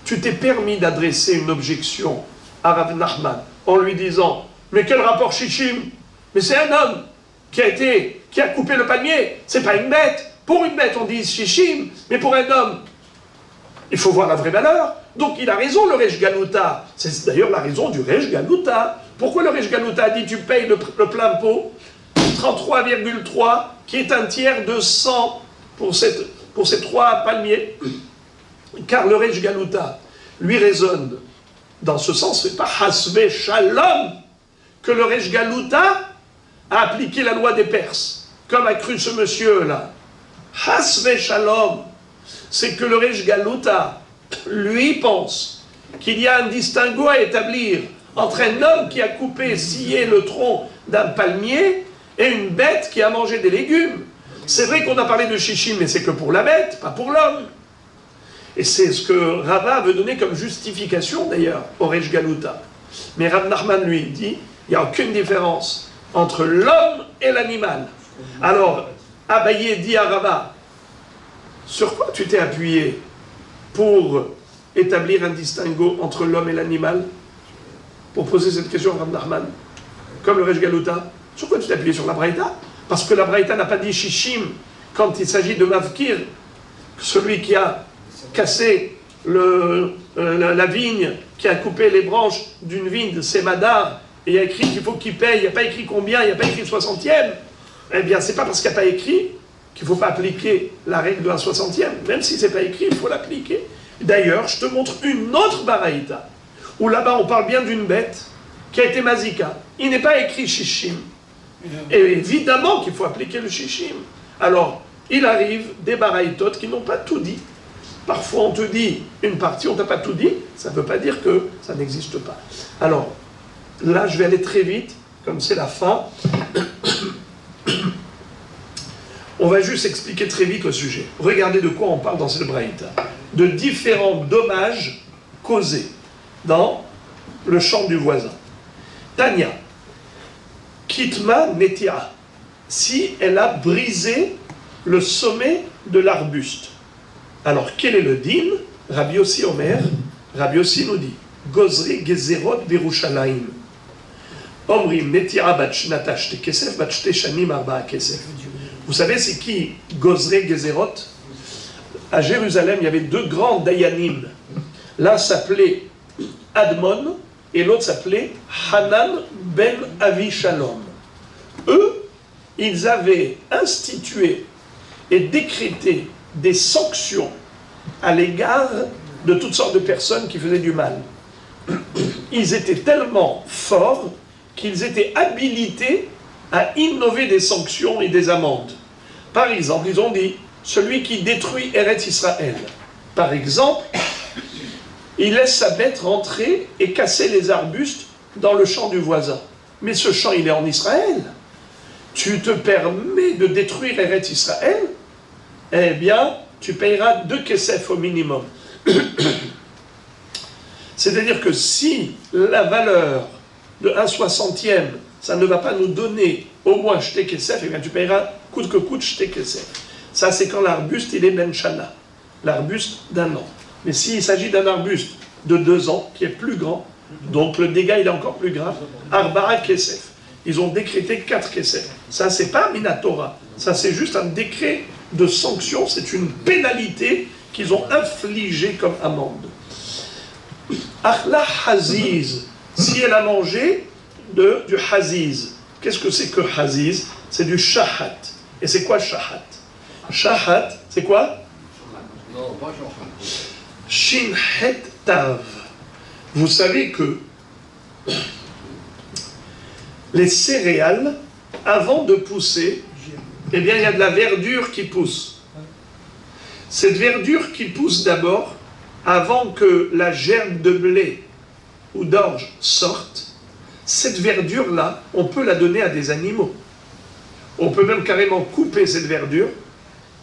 tu t'es permis d'adresser une objection à Rav Nachman en lui disant « Mais quel rapport Shishim? Mais c'est un homme qui a coupé le palmier, c'est pas une bête. Pour une bête, on dit Shishim, mais pour un homme, Il faut voir la vraie valeur. Donc il a raison, le Resh Galuta. C'est d'ailleurs la raison du Resh Galuta. Pourquoi le Resh Galuta a dit tu payes le plein pot 33,3, qui est un tiers de 100 pour ces 3 palmiers. Car le Resh Galuta, lui raisonne dans ce sens, c'est pas Hasve Shalom que le Resh Galuta a appliqué la loi des Perses, comme a cru ce monsieur-là. Hasve Shalom, c'est que le Resh Galuta, lui, pense qu'il y a un distinguo à établir entre un homme qui a coupé, scié le tronc d'un palmier et une bête qui a mangé des légumes. C'est vrai qu'on a parlé de Shishim, mais c'est que pour la bête, pas pour l'homme. Et c'est ce que Rava veut donner comme justification, d'ailleurs, au Resh Galuta. Mais Rav Nachman, lui, dit, il n'y a aucune différence entre l'homme et l'animal. Alors, Abaye dit à Rava, sur quoi tu t'es appuyé pour établir un distinguo entre l'homme et l'animal? Pour poser cette question à Rav Nachman, comme le Resh Galuta. Sur quoi tu t'es appuyé? Sur la Braïta? Parce que la Braïta n'a pas dit Shishim quand il s'agit de Mavkir, celui qui a cassé la vigne, qui a coupé les branches d'une vigne, c'est Madar, et il y a écrit qu'il faut qu'il paye, il n'y a pas écrit combien, il n'y a pas écrit 60e. Eh bien, c'est pas parce qu'il n'y a pas écrit qu'il ne faut pas appliquer la règle de la 60e. Même si ce n'est pas écrit, il faut l'appliquer. D'ailleurs, je te montre une autre Baraïta, où là-bas on parle bien d'une bête qui a été mazika. Il n'est pas écrit Shishim. Et évidemment qu'il faut appliquer le Shishim. Alors, il arrive des Baraïtot qui n'ont pas tout dit. Parfois on te dit une partie, on ne t'a pas tout dit, ça ne veut pas dire que ça n'existe pas. Alors, là je vais aller très vite, comme c'est la fin. On va juste expliquer très vite le sujet. Regardez de quoi on parle dans cette braïta. De différents dommages causés dans le champ du voisin. Tania, Kitma Netia, si elle a brisé le sommet de l'arbuste. Alors, quel est le din? Rabbi Yossi Omer, Rabbi Yossi nous dit, Gozri Gezerot Birushalayim. Omrim Netia bat shnata shte kesef, bat shte shanim arba'a kesef. Vous savez, c'est qui Gozri Gezerot? À Jérusalem, il y avait 2 grands dayanim. L'un s'appelait Admon et l'autre s'appelait Hanan ben Avishalom. Eux, ils avaient institué et décrété des sanctions à l'égard de toutes sortes de personnes qui faisaient du mal. Ils étaient tellement forts qu'ils étaient habilités à innover des sanctions et des amendes. Par exemple, ils ont dit, celui qui détruit Eretz Israël, par exemple, il laisse sa bête rentrer et casser les arbustes dans le champ du voisin. Mais ce champ, il est en Israël. Tu te permets de détruire Eretz Israël? Eh bien, tu payeras 2 kesef au minimum. C'est-à-dire que si la valeur de 1/60e, ça ne va pas nous donner au moins jeté kesef, eh bien tu payeras coûte que coûte jeté kesef. Ça, c'est quand l'arbuste, il est benchana, l'arbuste d'1 an. Mais s'il s'agit d'un arbuste de 2 ans, qui est plus grand, donc le dégât, il est encore plus grave, arba'a kesef. Ils ont décrété 4 kesef. Ça, c'est pas Minatora. Ça, c'est juste un décret de sanction, c'est une pénalité qu'ils ont infligée comme amende. Achla haziz, si elle a mangé du haziz. Qu'est-ce que c'est que haziz? C'est du shahat. Et c'est quoi shahat? Shahat, c'est quoi? Non, pas shahat. Shinhet tav. Vous savez que les céréales, avant de pousser, eh bien, il y a de la verdure qui pousse. Cette verdure qui pousse d'abord, avant que la gerbe de blé ou d'orge sorte, cette verdure-là, on peut la donner à des animaux. On peut même carrément couper cette verdure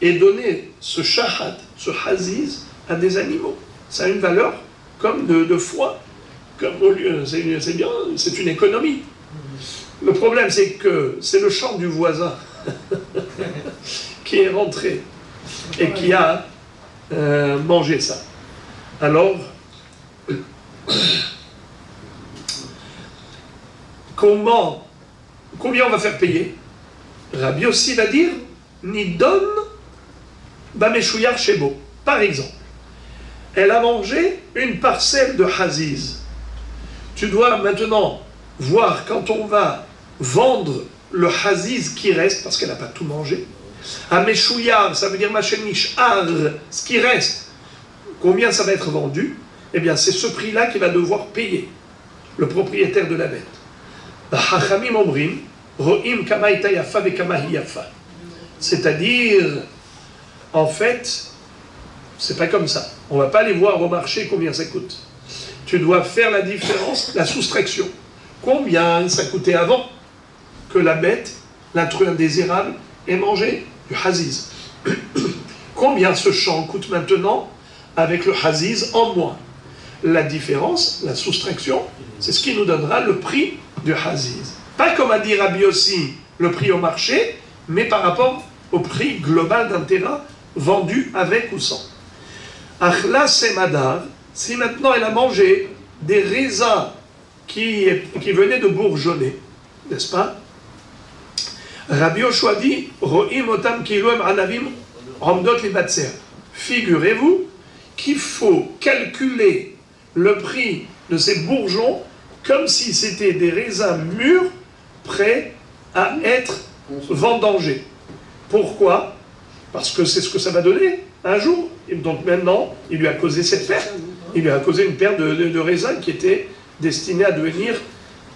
et donner ce shahat, ce haziz, à des animaux. Ça a une valeur comme de foie. C'est bien, c'est une économie. Le problème, c'est que c'est le champ du voisin qui est rentré et qui a mangé ça. Alors, combien on va faire payer? Rabbi Yossi va dire, Nidon Bameshuyar Shebo. Par exemple, elle a mangé une parcelle de Haziz. Tu dois maintenant voir quand on va vendre le Haziz qui reste, parce qu'elle n'a pas tout mangé. À Meshouyar, ça veut dire Machem Nishar, ce qui reste. Combien ça va être vendu? Eh bien, c'est ce prix-là qu'il va devoir payer, le propriétaire de la bête. Hachamim Omrim, Ro'im kama ita yafa ve kama hi yafa. C'est-à-dire, en fait, c'est pas comme ça. On ne va pas aller voir au marché combien ça coûte. Tu dois faire la différence, la soustraction. Combien ça coûtait avant que la bête, l'intrus indésirable, ait mangé du Haziz? Combien ce champ coûte maintenant avec le Haziz en moins? La différence, la soustraction, c'est ce qui nous donnera le prix du Haziz. Pas comme a dit Rabbi Yossi, le prix au marché, mais par rapport au prix global d'un terrain vendu avec ou sans. Achla Semadar, si maintenant elle a mangé des raisins qui venaient de bourgeonner, n'est-ce pas? Rabbi Yoshua dit, Ro'im otam kiloem anavim ramdot libatser. Figurez-vous qu'il faut calculer le prix de ces bourgeons comme si c'était des raisins mûrs prêts à être vendangés. Pourquoi? Parce que c'est ce que ça va donner un jour. Et donc maintenant, il lui a causé cette perte. Il lui a causé une perte de raisins qui étaient destinés à devenir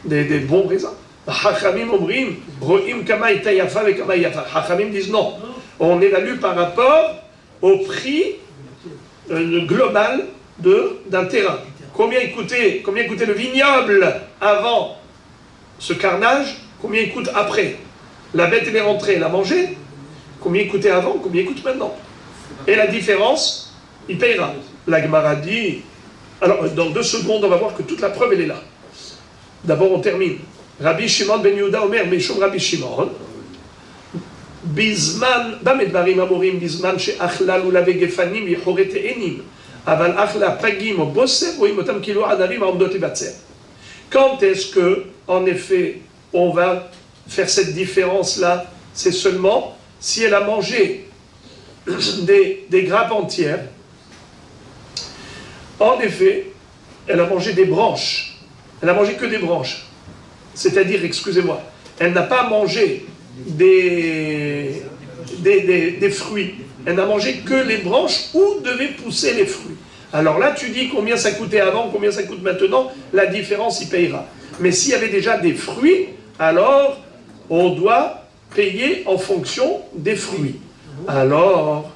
des bons raisins. Hachamim omrim, ro'im kama ita yafa ve kama yafa. Hachamim disent non. On évalue par rapport au prix global d'un terrain. Combien coûtait le vignoble avant ce carnage? Combien il coûte après? La bête elle est rentrée, elle a mangé. Combien il coûtait avant? Combien il coûte maintenant? Et la différence, il payera. La Gemara dit... Alors, dans 2 secondes, on va voir que toute la preuve, elle est là. D'abord, on termine. Rabbi Shimon ben Yehuda Omer, Meshom Rabbi Shimon, Bizman, Bamedvarim Amorim, Bizman, She'achla Lulave Gefanim, Yehoret Enim, Aval Achla Pagim, Bosser, Oimotam Kilo Adarim, Amdot Ibatser. Quand est-ce que, en effet, on va faire cette différence-là? C'est seulement si elle a mangé des grappes entières. En effet, elle a mangé des branches. Elle a mangé que des branches. C'est-à-dire, excusez-moi, elle n'a pas mangé des fruits. Elle n'a mangé que les branches où devaient pousser les fruits. Alors là, tu dis combien ça coûtait avant, combien ça coûte maintenant, la différence, il payera. Mais s'il y avait déjà des fruits, alors on doit payer en fonction des fruits. Alors,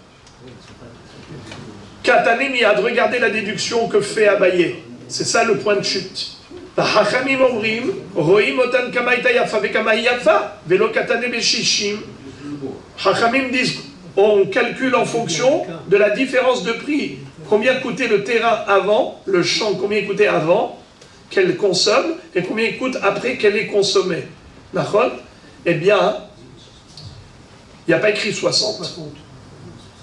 Katané Miad, regardez la déduction que fait Abaye. C'est ça le point de chute. Hachamim omrim, roim otan kama ita yafa ve kama yafa, velo katane beshishim. Hachamim disent, on calcule en fonction de la différence de prix. Combien coûtait le terrain avant, le champ, combien il coûtait avant qu'elle consomme, et combien il coûte après qu'elle ait consommé. D'accord? Eh bien, il n'y a pas écrit 60.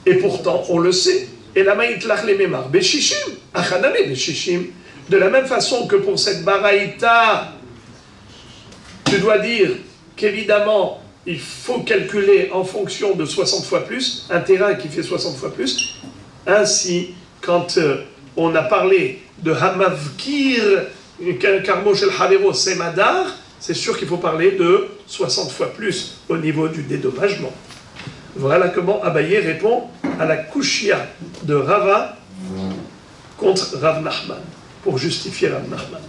Et pourtant, on le sait. Et la maïtlach les mémar. Beshishim, achaname beshishim. De la même façon que pour cette baraïta, tu dois dire qu'évidemment, il faut calculer en fonction de 60 fois plus, un terrain qui fait 60 fois plus. Ainsi, quand on a parlé de Hamavkir, Karmo Shel Havero Semadar, c'est sûr qu'il faut parler de 60 fois plus au niveau du dédommagement. Voilà comment Abaye répond à la kushia de Rava contre Rav Nachman, pour justifier Rav Nachman.